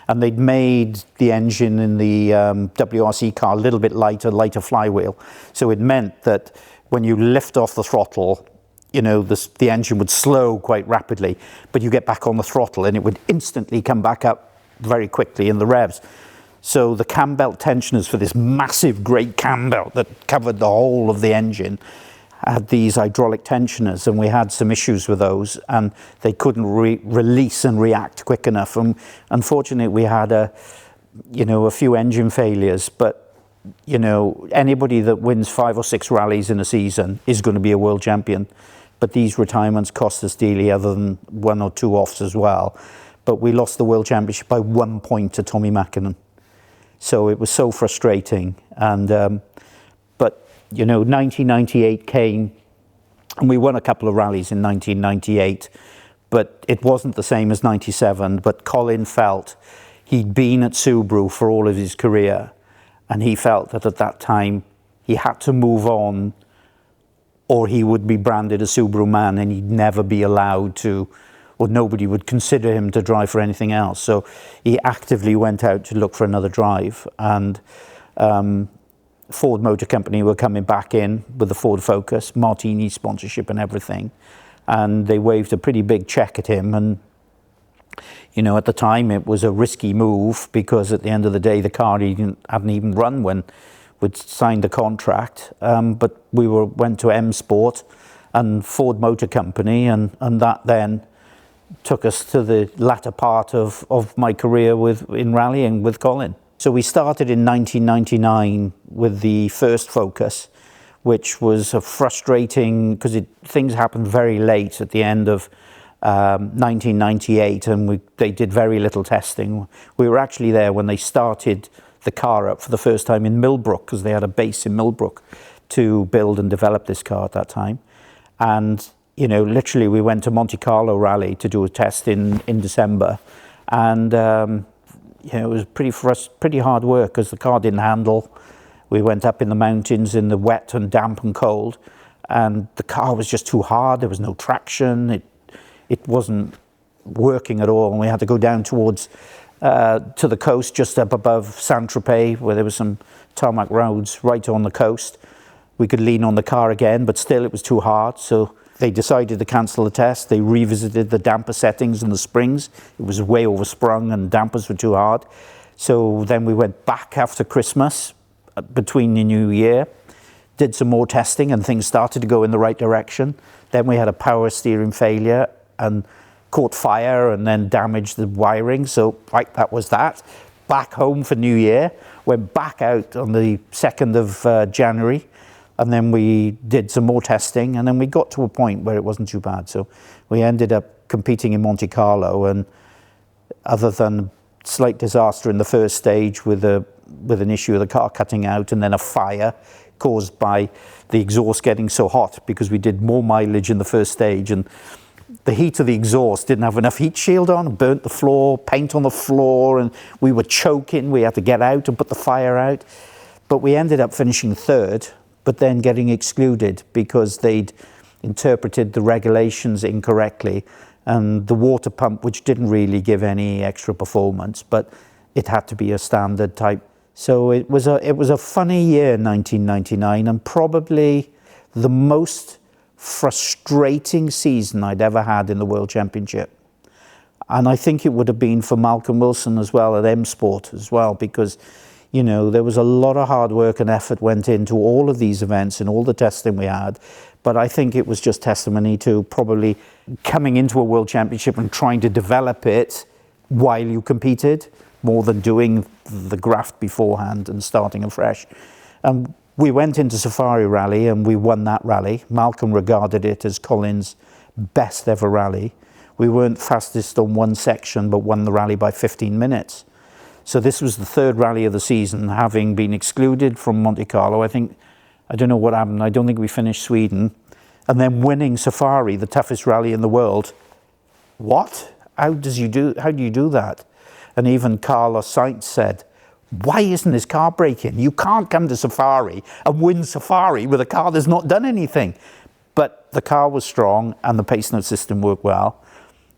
Speaker 2: And they'd made the engine in the WRC car a little bit lighter flywheel. So it meant that when you lift off the throttle, the engine would slow quite rapidly, but you get back on the throttle and it would instantly come back up very quickly in the revs. So the cam belt tensioners for this massive great cam belt that covered the whole of the engine had these hydraulic tensioners, and we had some issues with those, and they couldn't release and react quick enough. And unfortunately, we had a few engine failures. But anybody that wins 5 or 6 rallies in a season is going to be a world champion. But these retirements cost us dearly, other than 1 or 2 offs as well. But we lost the world championship by 1 point to Tommy Mäkinen. So it was so frustrating. And but 1998 came, and we won a couple of rallies in 1998, but it wasn't the same as 97. But Colin felt he'd been at Subaru for all of his career, and he felt that at that time he had to move on, or he would be branded a Subaru man, and he'd never be allowed to, or nobody would consider him to drive for anything else. So he actively went out to look for another drive. And Ford Motor Company were coming back in with the Ford Focus, Martini sponsorship and everything. And they waved a pretty big check at him. And, at the time it was a risky move, because at the end of the day, the car hadn't even run when we'd signed the contract. But we went to M Sport and Ford Motor Company, and that then took us to the latter part of my career in rallying with Colin. So we started in 1999 with the first Focus, which was frustrating because things happened very late at the end of 1998, and they did very little testing. We were actually there when they started the car up for the first time in Millbrook, because they had a base in Millbrook to build and develop this car at that time. And literally we went to Monte Carlo Rally to do a test in December, and it was pretty hard work because the car didn't handle. We went up in the mountains in the wet and damp and cold, and the car was just too hard. There was no traction. It wasn't working at all, and we had to go down towards to the coast, just up above Saint-Tropez, where there was some tarmac roads right on the coast. We could lean on the car again, but still it was too hard. So they decided to cancel the test. They revisited the damper settings and the springs. It was way oversprung and dampers were too hard. So then we went back after Christmas, between the New Year, did some more testing, and things started to go in the right direction. Then we had a power steering failure and caught fire and then damaged the wiring. So that was that. Back home for New Year, went back out on the 2nd of January. And then we did some more testing, and then we got to a point where it wasn't too bad. So we ended up competing in Monte Carlo, and other than slight disaster in the first stage with an issue of the car cutting out, and then a fire caused by the exhaust getting so hot, because we did more mileage in the first stage, and the heat of the exhaust didn't have enough heat shield on, burnt the floor, paint on the floor, and we were choking. We had to get out and put the fire out. But we ended up finishing 3rd, but then getting excluded because they'd interpreted the regulations incorrectly, and the water pump, which didn't really give any extra performance, but it had to be a standard type. So it was a funny year, 1999, and probably the most frustrating season I'd ever had in the World Championship. And I think it would have been for Malcolm Wilson as well at M Sport as well, because, you know, there was a lot of hard work and effort went into all of these events and all the testing we had. But I think it was just testimony to probably coming into a World Championship and trying to develop it while you competed, more than doing the graft beforehand and starting afresh. And we went into Safari Rally and we won that rally. Malcolm regarded it as Colin's best ever rally. We weren't fastest on one section, but won the rally by 15 minutes. So this was the third rally of the season, having been excluded from Monte Carlo. I don't know what happened. I don't think we finished Sweden. And then winning Safari, the toughest rally in the world. What? How do you do that? And even Carlos Sainz said, why isn't this car braking? You can't come to Safari and win Safari with a car that's not done anything. But the car was strong and the pace note system worked well.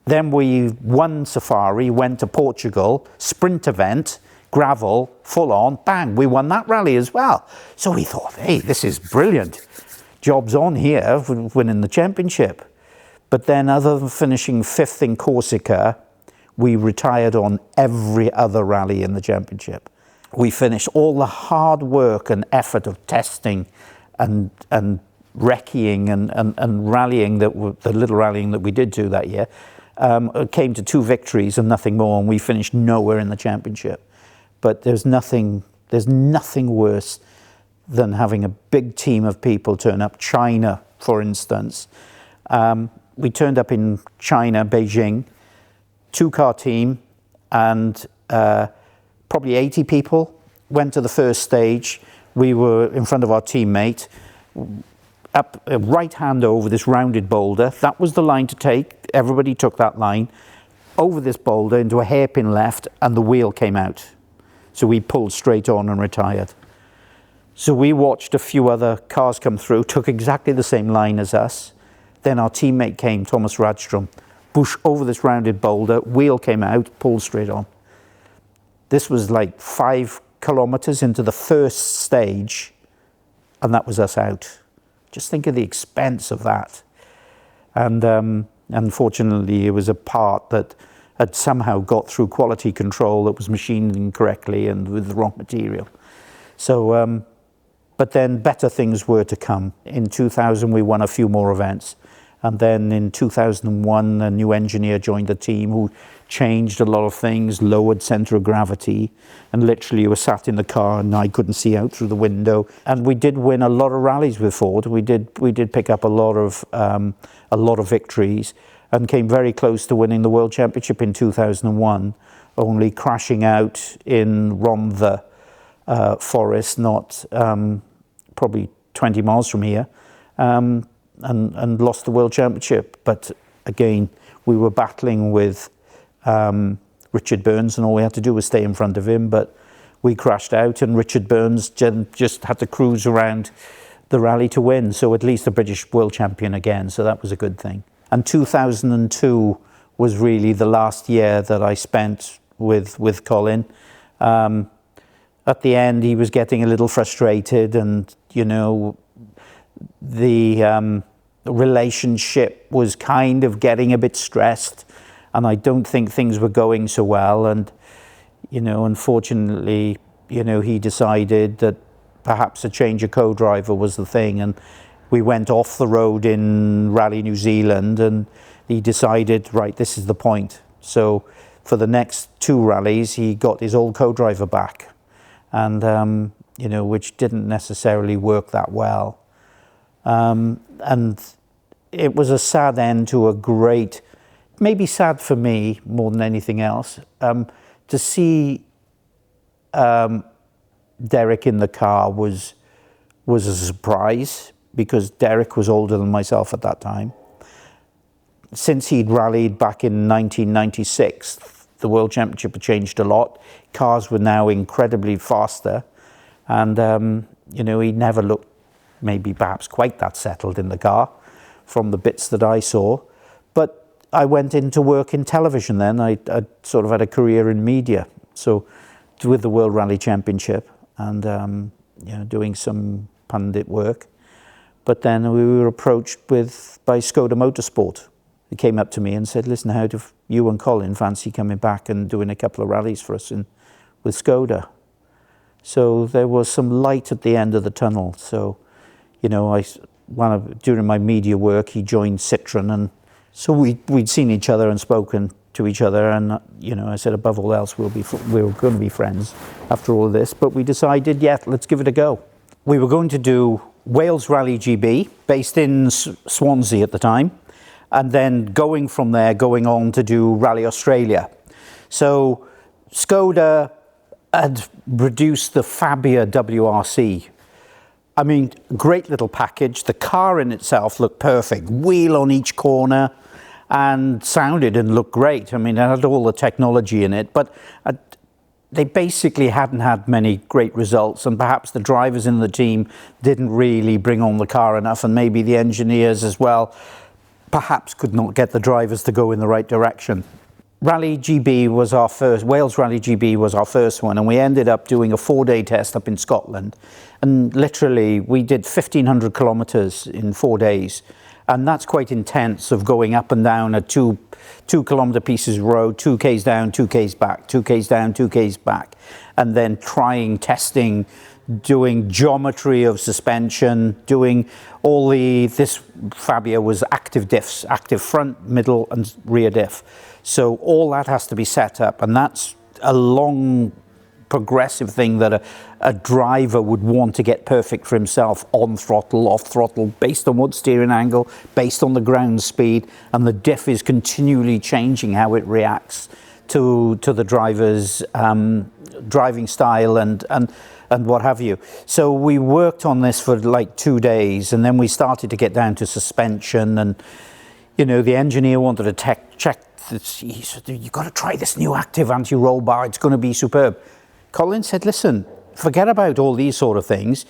Speaker 2: Then we won Safari, went to Portugal, sprint event, gravel, full on, bang, we won that rally as well. So we thought, hey, this is brilliant. Job's on here, winning the championship. But then other than finishing 5th in Corsica, we retired on every other rally in the championship. We finished all the hard work and effort of testing and recceing and rallying, the little rallying that we did do that year. It came to 2 victories and nothing more, and we finished nowhere in the championship. But there's nothing worse than having a big team of people turn up. China, for instance. We turned up in China, Beijing, 2-car team, and probably 80 people went to the first stage. We were in front of our teammate, up a right hand over this rounded boulder. That was the line to take. Everybody took that line over this boulder into a hairpin left, and the wheel came out. So we pulled straight on and retired. So we watched a few other cars come through, took exactly the same line as us. Then our teammate came, Thomas Radstrom, bush over this rounded boulder, wheel came out, pulled straight on. This was like 5 kilometers into the first stage, and that was us out. Just think of the expense of that. And unfortunately, it was a part that had somehow got through quality control that was machined incorrectly and with the wrong material. So, but then better things were to come. In 2000, we won a few more events. And then in 2001, a new engineer joined the team who changed a lot of things, lowered center of gravity, and literally you were sat in the car and I couldn't see out through the window. And we did win a lot of rallies with Ford. We did pick up a lot of victories and came very close to winning the World Championship in 2001, only crashing out in Romva Forest, not probably 20 miles from here. And lost the World Championship. But again, we were battling with Richard Burns, and all we had to do was stay in front of him. But we crashed out, and Richard Burns just had to cruise around the rally to win. So at least a British World Champion again. So that was a good thing. And 2002 was really the last year that I spent with Colin. At the end, he was getting a little frustrated, and you know, the relationship was kind of getting a bit stressed, and I don't think things were going so well. And you know, unfortunately, you know, he decided that perhaps a change of co-driver was the thing, and we went off the road in Rally New Zealand, and he decided, right, this is the point. So for the next 2 rallies, he got his old co-driver back, and you know, which didn't necessarily work that well. And it was a sad end to a great, maybe sad for me more than anything else, to see Derek in the car was a surprise, because Derek was older than myself at that time. Since he'd rallied back in 1996, the World Championship had changed a lot. Cars were now incredibly faster, and you know, he never looked maybe perhaps quite that settled in the car from the bits that I saw. But I went into work in television then. I sort of had a career in media. So with the World Rally Championship and doing some pundit work. But then we were approached by Skoda Motorsport. They came up to me and said, listen, how do you and Colin fancy coming back and doing a couple of rallies for us with Skoda? So there was some light at the end of the tunnel. So, during my media work, he joined Citroën, and so we'd seen each other and spoken to each other, and I said, above all else, we were going to be friends after all of this. But we decided, let's give it a go. We were going to do Wales Rally GB, based in Swansea at the time, and then going from there, going on to do Rally Australia. So Skoda had produced the Fabia WRC. I mean, great little package. The car in itself looked perfect. Wheel on each corner, and sounded and looked great. I mean, it had all the technology in it, but they basically hadn't had many great results, and perhaps the drivers in the team didn't really bring on the car enough, and maybe the engineers as well perhaps could not get the drivers to go in the right direction. Rally GB was our first, Wales Rally GB was our first one, and we ended up doing a 4-day test up in Scotland, and literally we did 1,500 kilometres in 4 days, and that's quite intense, of going up and down a 2 kilometre pieces of road, 2 k's down, 2 k's back, 2 k's down, 2 k's back, and then testing, doing geometry of suspension, doing all this Fabia was active diffs, active front, middle and rear diff. So all that has to be set up, and that's a long progressive thing that a driver would want to get perfect for himself, on throttle, off throttle, based on what steering angle, based on the ground speed, and the diff is continually changing how it reacts to the driver's driving style and what have you. So we worked on this for like 2 days, and then we started to get down to suspension, and the engineer wanted to check this. He said, you've got to try this new active anti-roll bar, it's going to be superb. Colin said, listen, forget about all these sort of things.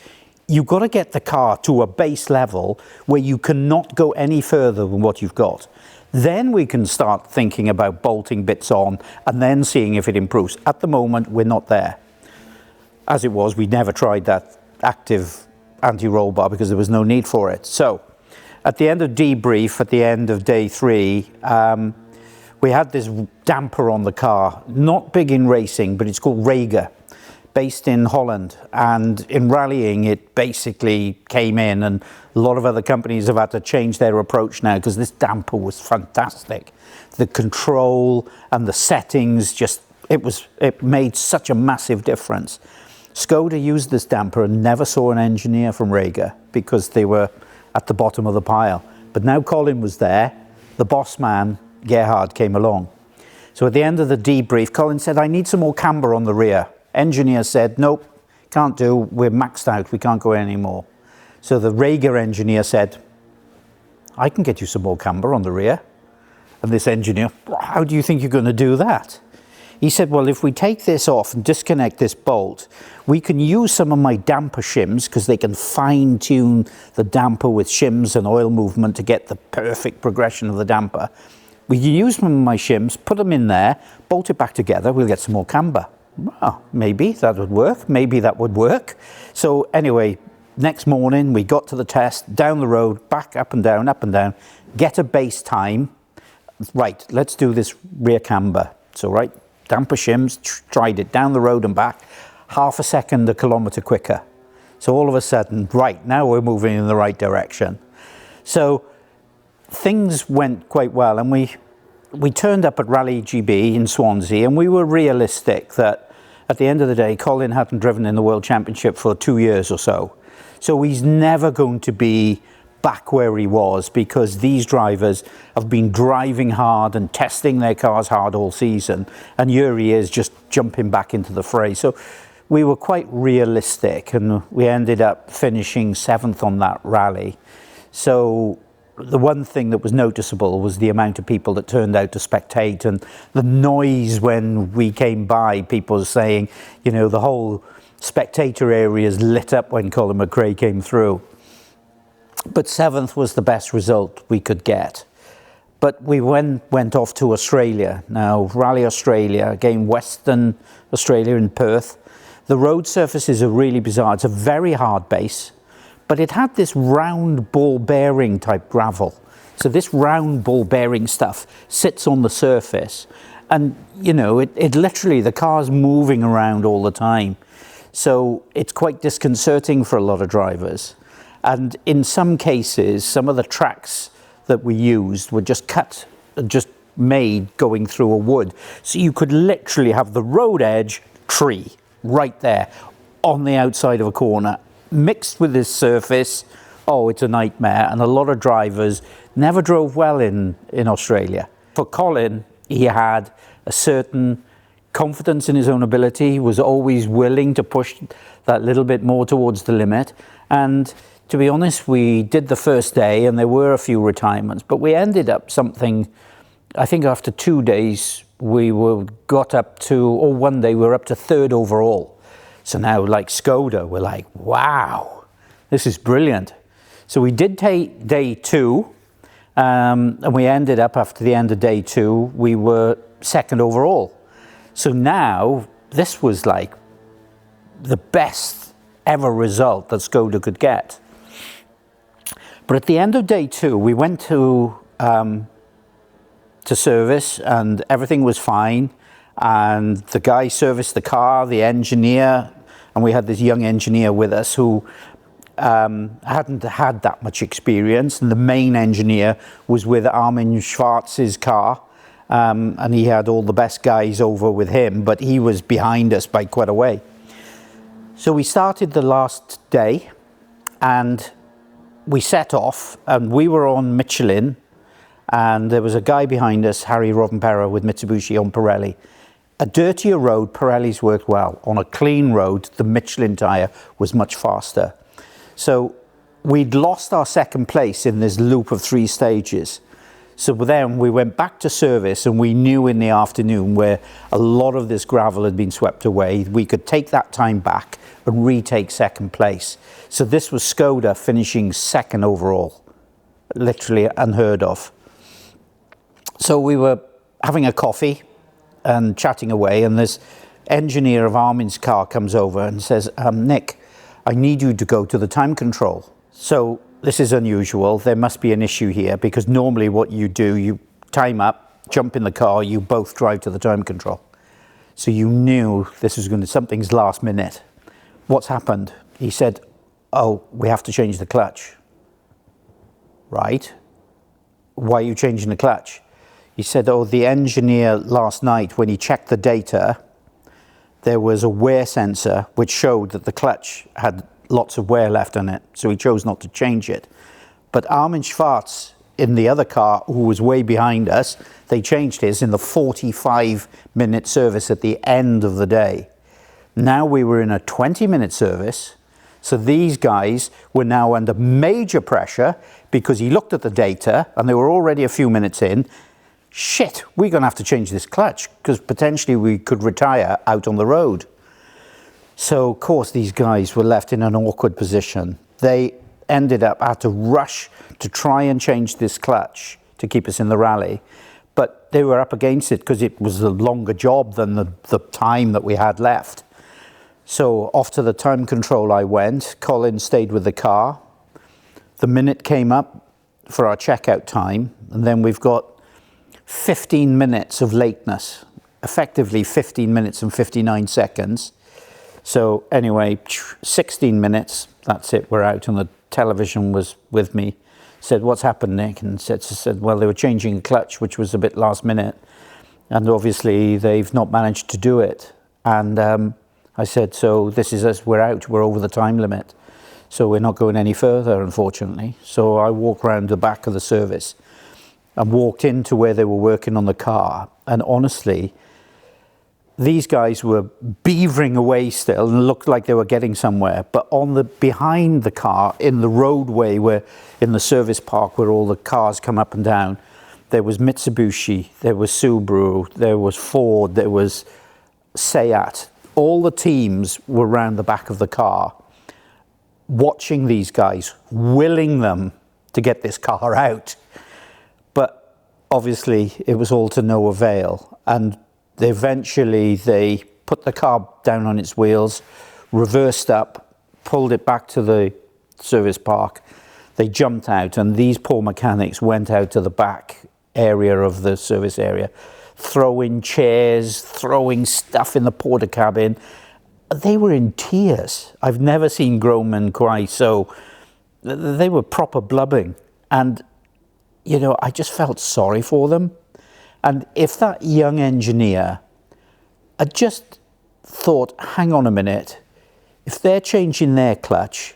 Speaker 2: You've got to get the car to a base level where you cannot go any further than what you've got. Then we can start thinking about bolting bits on and then seeing if it improves. At the moment, we're not there. As it was, we never tried that active anti-roll bar because there was no need for it. So at the end of debrief, at the end of day 3, we had this damper on the car, not big in racing, but it's called Rega, based in Holland. And in rallying, it basically came in, and a lot of other companies have had to change their approach now because this damper was fantastic. The control and the settings, it made such a massive difference. Skoda used this damper and never saw an engineer from Rega because they were at the bottom of the pile. But now Colin was there, the boss man, Gerhard, came along. So at the end of the debrief, Colin said, I need some more camber on the rear. Engineer said, nope, can't do, we're maxed out, we can't go anymore. So the Rega engineer said, I can get you some more camber on the rear. And this engineer, how do you think you're going to do that? He said, well, if we take this off and disconnect this bolt, we can use some of my damper shims because they can fine tune the damper with shims and oil movement to get the perfect progression of the damper. We can use some of my shims, put them in there, bolt it back together, we'll get some more camber. Well, maybe that would work, maybe that would work. So anyway, next morning we got to the test, down the road, back up and down, get a base time. Right, let's do this rear camber. So right, damper shims, tried it down the road and back, half a second a kilometre quicker. So all of a sudden, right, now we're moving in the right direction. So things went quite well, and we turned up at Rally GB in Swansea, and we were realistic that at the end of the day, Colin hadn't driven in the World Championship for 2 years or so. So he's never going to be back where he was because these drivers have been driving hard and testing their cars hard all season, and here he is just jumping back into the fray. So we were quite realistic, and we ended up finishing 7th on that rally. So the one thing that was noticeable was the amount of people that turned out to spectate, and the noise when we came by, people saying, the whole spectator area is lit up when Colin McRae came through. But 7th was the best result we could get. But we went off to Australia. Now, Rally Australia, again, Western Australia in Perth. The road surfaces are really bizarre. It's a very hard base, but it had this round ball bearing type gravel. So this round ball bearing stuff sits on the surface, and you know, it literally, the car's moving around all the time. So it's quite disconcerting for a lot of drivers. And in some cases, some of the tracks that we used were just made going through a wood. So you could literally have the road edge tree right there on the outside of a corner, mixed with this surface. Oh, it's a nightmare. And a lot of drivers never drove well in Australia. For Colin, he had a certain confidence in his own ability. He was always willing to push that little bit more towards the limit. And to be honest, we did the first day and there were a few retirements, but we ended up something, I think after 2 days, got up to, or one day we were up to 3rd overall. So now, like Skoda, we're like, wow, this is brilliant. So we did take day 2, and we ended up, after the end of day 2, we were 2nd overall. So now, this was like the best ever result that Skoda could get. But at the end of day 2, we went to service and everything was fine. And the guy serviced the car, the engineer, and we had this young engineer with us who hadn't had that much experience. And the main engineer was with Armin Schwarz's car. And he had all the best guys over with him, but he was behind us by quite a way. So we started the last day and we set off, and we were on Michelin, and there was a guy behind us, Ari Vatanen with Mitsubishi on Pirelli. A dirtier road, Pirelli's worked well. On a clean road, the Michelin tyre was much faster. So we'd lost our 2nd place in this loop of 3 stages. So then we went back to service, and we knew in the afternoon, where a lot of this gravel had been swept away, we could take that time back and retake 2nd place. So this was Skoda finishing 2nd overall, literally unheard of. So we were having a coffee and chatting away, and this engineer of Armin's car comes over and says, Nick, I need you to go to the time control. So this is unusual. There must be an issue here, because normally what you do, you time up, jump in the car, you both drive to the time control. So you knew this was something's last minute. What's happened? He said, oh, we have to change the clutch. Right? Why are you changing the clutch? He said, oh, the engineer last night, when he checked the data, there was a wear sensor which showed that the clutch had lots of wear left on it, so he chose not to change it. But Armin Schwarz in the other car, who was way behind us, they changed his in the 45-minute service at the end of the day. Now we were in a 20-minute service, so these guys were now under major pressure because he looked at the data and they were already a few minutes in. Shit, we're going to have to change this clutch because potentially we could retire out on the road. So, of course, these guys were left in an awkward position. They ended up, had to rush to try and change this clutch to keep us in the rally. But they were up against it because it was a longer job than the time that we had left. So off to the time control I went. Colin stayed with the car. The minute came up for our checkout time, and then we've got 15 minutes of lateness, effectively 15 minutes and 59 seconds. So anyway, 16 minutes, that's it, we're out. And the television was with me. Said, what's happened, Nick? And said, well, they were changing a clutch, which was a bit last minute. And obviously they've not managed to do it. And I said, so this is us, we're out, we're over the time limit. So we're not going any further, unfortunately. So I walked around the back of the service and walked into where they were working on the car. And honestly, these guys were beavering away still and looked like they were getting somewhere. But behind the car, in the roadway, in the service park where all the cars come up and down, there was Mitsubishi, there was Subaru, there was Ford, there was Seat. All the teams were around the back of the car, watching these guys, willing them to get this car out. But obviously it was all to no avail, and eventually they put the car down on its wheels, reversed up, pulled it back to the service park. They jumped out, and these poor mechanics went out to the back area of the service area, throwing chairs, throwing stuff in the porter cabin. They were in tears. I've never seen grown men cry so. They were proper blubbing. And, you know, I just felt sorry for them. And if that young engineer had just thought, hang on a minute, if they're changing their clutch,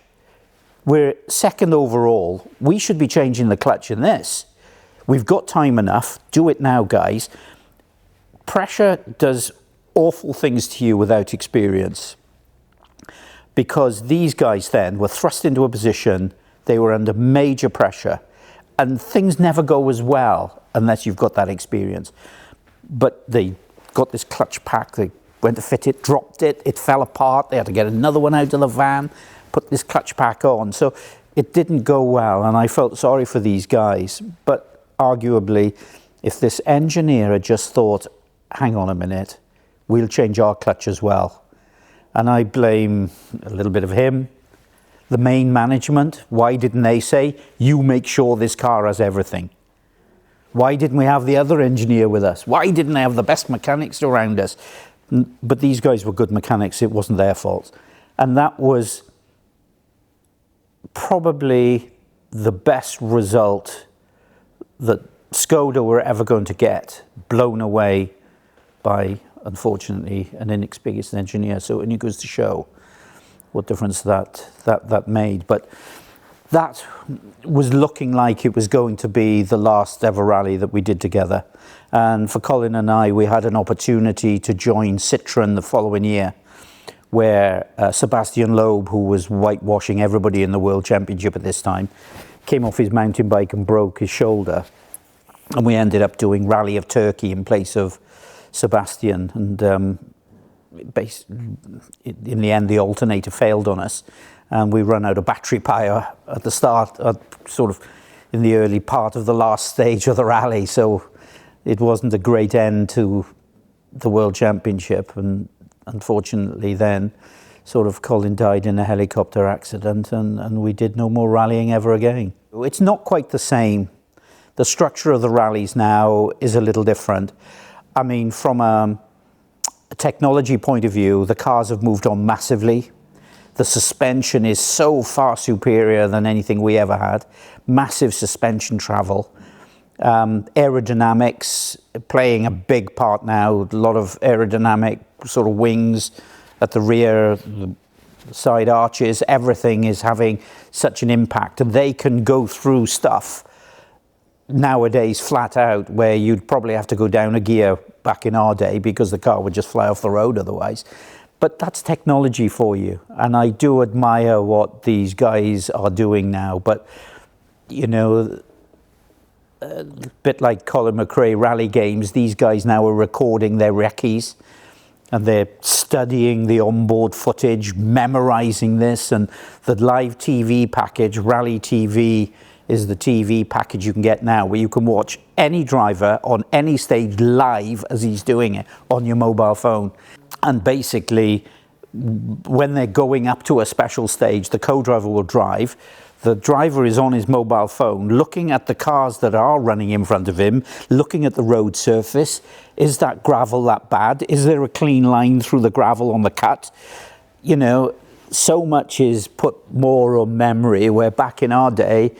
Speaker 2: we're second overall, we should be changing the clutch in this. We've got time enough, do it now, guys. Pressure does awful things to you without experience, because these guys then were thrust into a position, they were under major pressure, and things never go as well unless you've got that experience. But they got this clutch pack, they went to fit it, dropped it, it fell apart, they had to get another one out of the van, put this clutch pack on. So it didn't go well, and I felt sorry for these guys. But arguably, if this engineer had just thought, hang on a minute, we'll change our clutch as well. And I blame a little bit of him, the main management. Why didn't they say, you make sure this car has everything? Why didn't we have the other engineer with us? Why didn't they have the best mechanics around us? But these guys were good mechanics, it wasn't their fault. And that was probably the best result that Skoda were ever going to get, blown away by, unfortunately, an inexperienced engineer. So it only goes to show what difference that made. But that was looking like it was going to be the last ever rally that we did together. And for Colin and I, we had an opportunity to join Citroën the following year, where Sebastian Loeb, who was whitewashing everybody in the World Championship at this time, came off his mountain bike and broke his shoulder. And we ended up doing Rally of Turkey in place of Sebastian. And in the end, the alternator failed on us. And we ran out of battery power at the start, sort of in the early part of the last stage of the rally. So it wasn't a great end to the World Championship. And unfortunately then, sort of Colin died in a helicopter accident, and we did no more rallying ever again. It's not quite the same. The structure of the rallies now is a little different. I mean, from a technology point of view, the cars have moved on massively. The suspension is so far superior than anything we ever had. Massive suspension travel. Aerodynamics playing a big part now. A lot of aerodynamic sort of wings at the rear, the side arches. Everything is having such an impact, and they can go through stuff nowadays flat out, where you'd probably have to go down a gear back in our day because the car would just fly off the road otherwise. But that's technology for you, and I do admire what these guys are doing now. But, you know, a bit like Colin McRae Rally games, these guys now are recording their recce's, and they're studying the onboard footage, memorizing this, and the live TV package, Rally TV, is the TV package you can get now, where you can watch any driver on any stage live as he's doing it on your mobile phone. And basically, when they're going up to a special stage, the co-driver will drive. The driver is on his mobile phone, looking at the cars that are running in front of him, looking at the road surface. Is that gravel that bad? Is there a clean line through the gravel on the cut? You know, so much is put more on memory, where back in our day,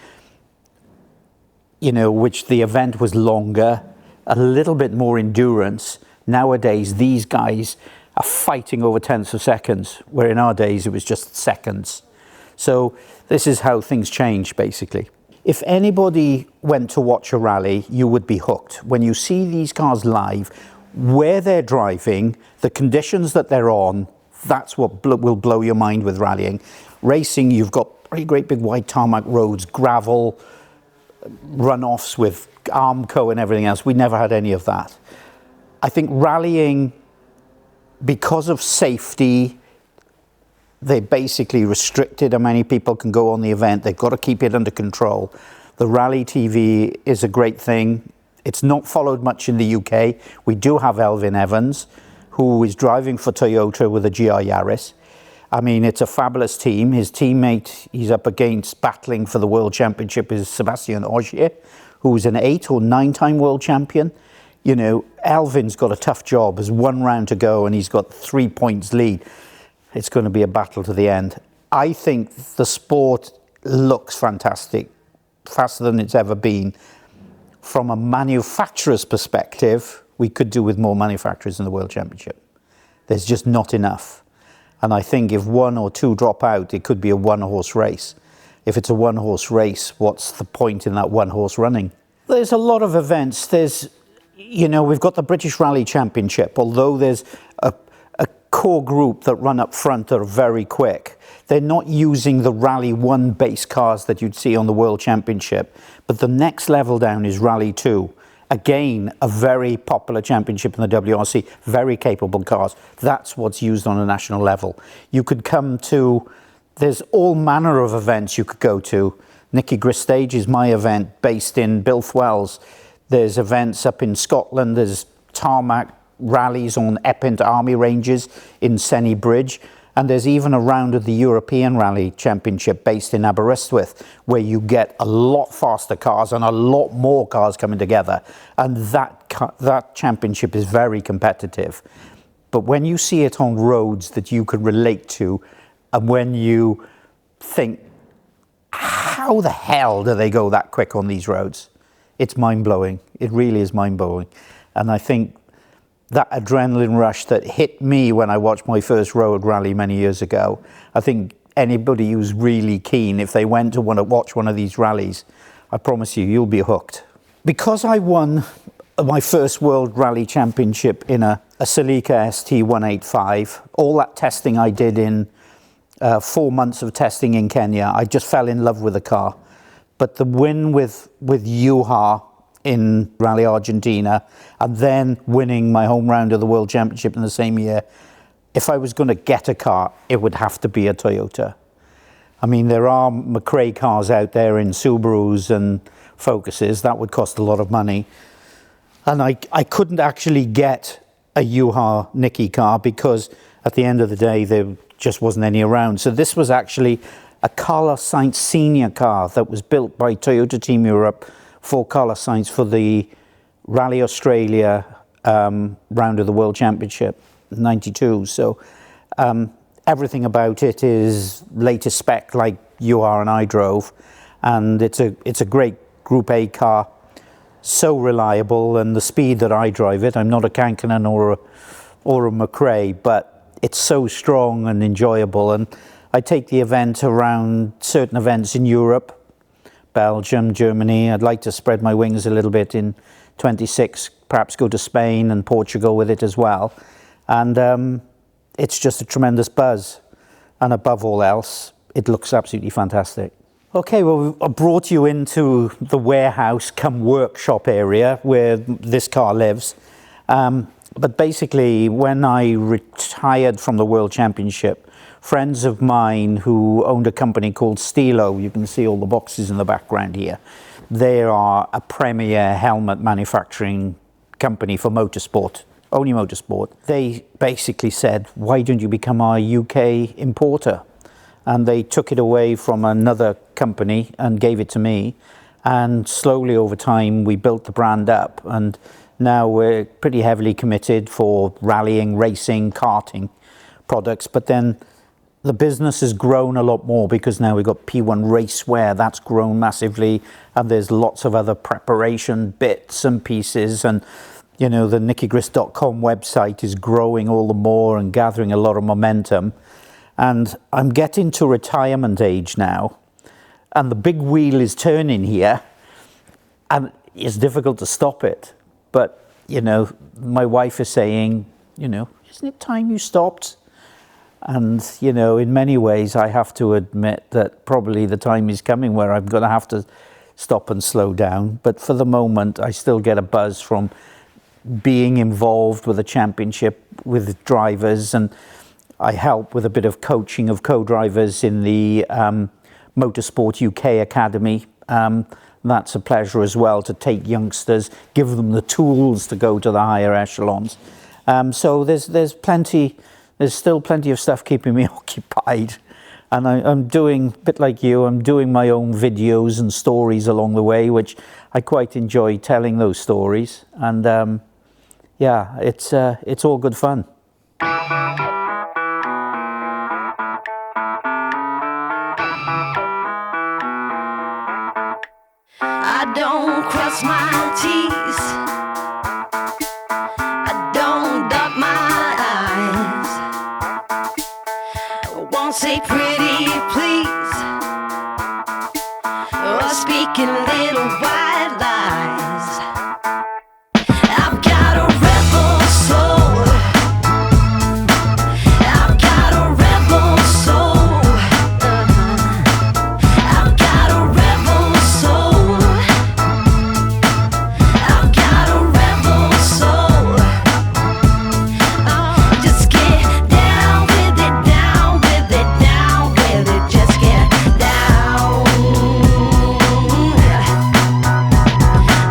Speaker 2: you know, which the event was longer, a little bit more endurance. Nowadays, these guys are fighting over tenths of seconds, where in our days it was just seconds. So this is how things change, basically. If anybody went to watch a rally, you would be hooked. When you see these cars live, where they're driving, the conditions that they're on, that's what will blow your mind with rallying. Racing, you've got great big wide tarmac roads, gravel, runoffs with Armco and everything else. We never had any of that. I think rallying, because of safety, they basically restricted how many people can go on the event. They've got to keep it under control. The Rally TV is a great thing. It's not followed much in the UK. We do have Elfyn Evans, who is driving for Toyota with a GR Yaris. I mean, it's a fabulous team. His teammate he's up against battling for the World Championship is Sébastien Ogier, who's an 8 or 9-time world champion. You know, Elfyn's got a tough job. There's 1 round to go and he's got 3 points lead. It's going to be a battle to the end. I think the sport looks fantastic, faster than it's ever been. From a manufacturer's perspective, we could do with more manufacturers in the World Championship. There's just not enough. And I think if 1 or 2 drop out, it could be a 1-horse race. If it's a 1-horse race, what's the point in that 1-horse running? There's a lot of events. There's, you know, we've got the British Rally Championship, although there's a core group that run up front that are very quick. They're not using the Rally 1 base cars that you'd see on the World Championship. But the next level down is Rally 2. Again, a very popular championship in the WRC, very capable cars. That's what's used on a national level. You could come to, there's all manner of events you could go to. Nicky Grist Stage is my event based in Bilthwells. There's events up in Scotland. There's tarmac rallies on Epent Army Ranges in Senny Bridge. And there's even a round of the European Rally Championship based in Aberystwyth, where you get a lot faster cars and a lot more cars coming together. And that championship is very competitive. But when you see it on roads that you could relate to, and when you think, how the hell do they go that quick on these roads? It's mind-blowing. It really is mind-blowing. And I think that adrenaline rush that hit me when I watched my first road rally many years ago, I think anybody who's really keen, if they went to want to watch one of these rallies, I promise you, you'll be hooked. Because I won my first World Rally Championship in a Celica ST205, all that testing I did in 4 months of testing in Kenya, I just fell in love with the car. But the win with Yuha in Rally Argentina, and then winning my home round of the World Championship in the same year, if I was going to get a car, it would have to be a Toyota. I mean, there are McRae cars out there in Subarus and Focuses. That would cost a lot of money. And I couldn't actually get a Yuha Nikki car because at the end of the day, there just wasn't any around. So this was actually a Carlos Sainz Senior car that was built by Toyota Team Europe for Carlos Sainz for the Rally Australia round of the World Championship, 92. So everything about it is latest spec like you are and I drove. And it's a great Group A car, so reliable, and the speed that I drive it, I'm not a Kankkunen or a McRae, but it's so strong and enjoyable. And I take the event around certain events in Europe, Belgium, Germany. I'd like to spread my wings a little bit in 26, perhaps go to Spain and Portugal with it as well. And it's just a tremendous buzz. And above all else, it looks absolutely fantastic. Okay, well, I brought you into the warehouse come workshop area where this car lives. But basically, when I retired from the World Championship, friends of mine who owned a company called Stilo, you can see all the boxes in the background here, they are a premier helmet manufacturing company for motorsport, only motorsport. They basically said, why don't you become our UK importer? And they took it away from another company and gave it to me. And slowly over time, we built the brand up. And now we're pretty heavily committed for rallying, racing, karting products. But then the business has grown a lot more because now we've got P1 Racewear, that's grown massively. And there's lots of other preparation bits and pieces. And, you know, the nickygrist.com website is growing all the more and gathering a lot of momentum. And I'm getting to retirement age now, and the big wheel is turning here, and it's difficult to stop it. But, you know, my wife is saying, you know, isn't it time you stopped? And, you know, in many ways, I have to admit that probably the time is coming where I'm going to have to stop and slow down. But for the moment, I still get a buzz from being involved with a championship with drivers, and I help with a bit of coaching of co-drivers in the Motorsport UK Academy. that's a pleasure as well, to take youngsters, give them the tools to go to the higher echelons. So there's still plenty of stuff keeping me occupied. And I'm doing, a bit like you, I'm doing my own videos and stories along the way, which I quite enjoy telling those stories. And yeah, it's all good fun.
Speaker 4: I don't cross my T's, I don't dot my I's, I won't say pretty please, or speaking little white lies. I've got a rebel soul, I've got a rebel soul, I've got a rebel soul, I've got a rebel soul. Oh, just get down with it, down with it, down with it, just get down.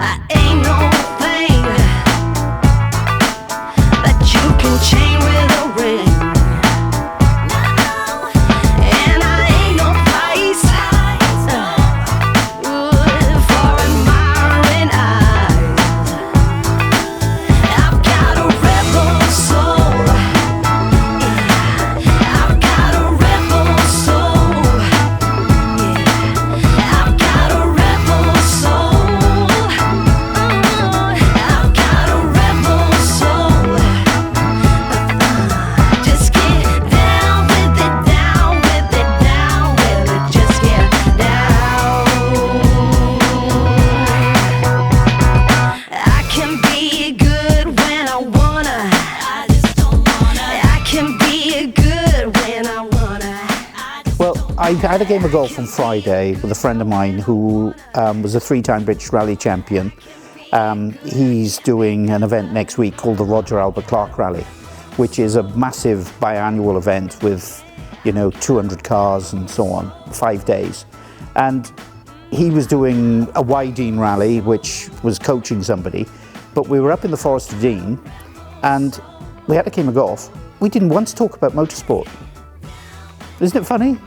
Speaker 4: I ain't no thing that you can chain with a ring, and I ain't no price for admiring eyes. I've got a rebel soul, I've got a rebel soul, I've got a rebel soul, I've got a rebel soul. Just get down with it, down with it, down with it, just get down. I can be good when I wanna, I just don't wanna. I can be good when I wanna.
Speaker 2: Well, I had a game of golf on Friday with a friend of mine who was a 3-time British Rally champion. He's doing an event next week called the Roger Albert Clark Rally, which is a massive biannual event with, 200 cars and so on, 5 days. And he was doing a Wydene rally, which was coaching somebody, but we were up in the Forest of Dean and we had a game of golf. We didn't once talk about motorsport. Isn't it funny?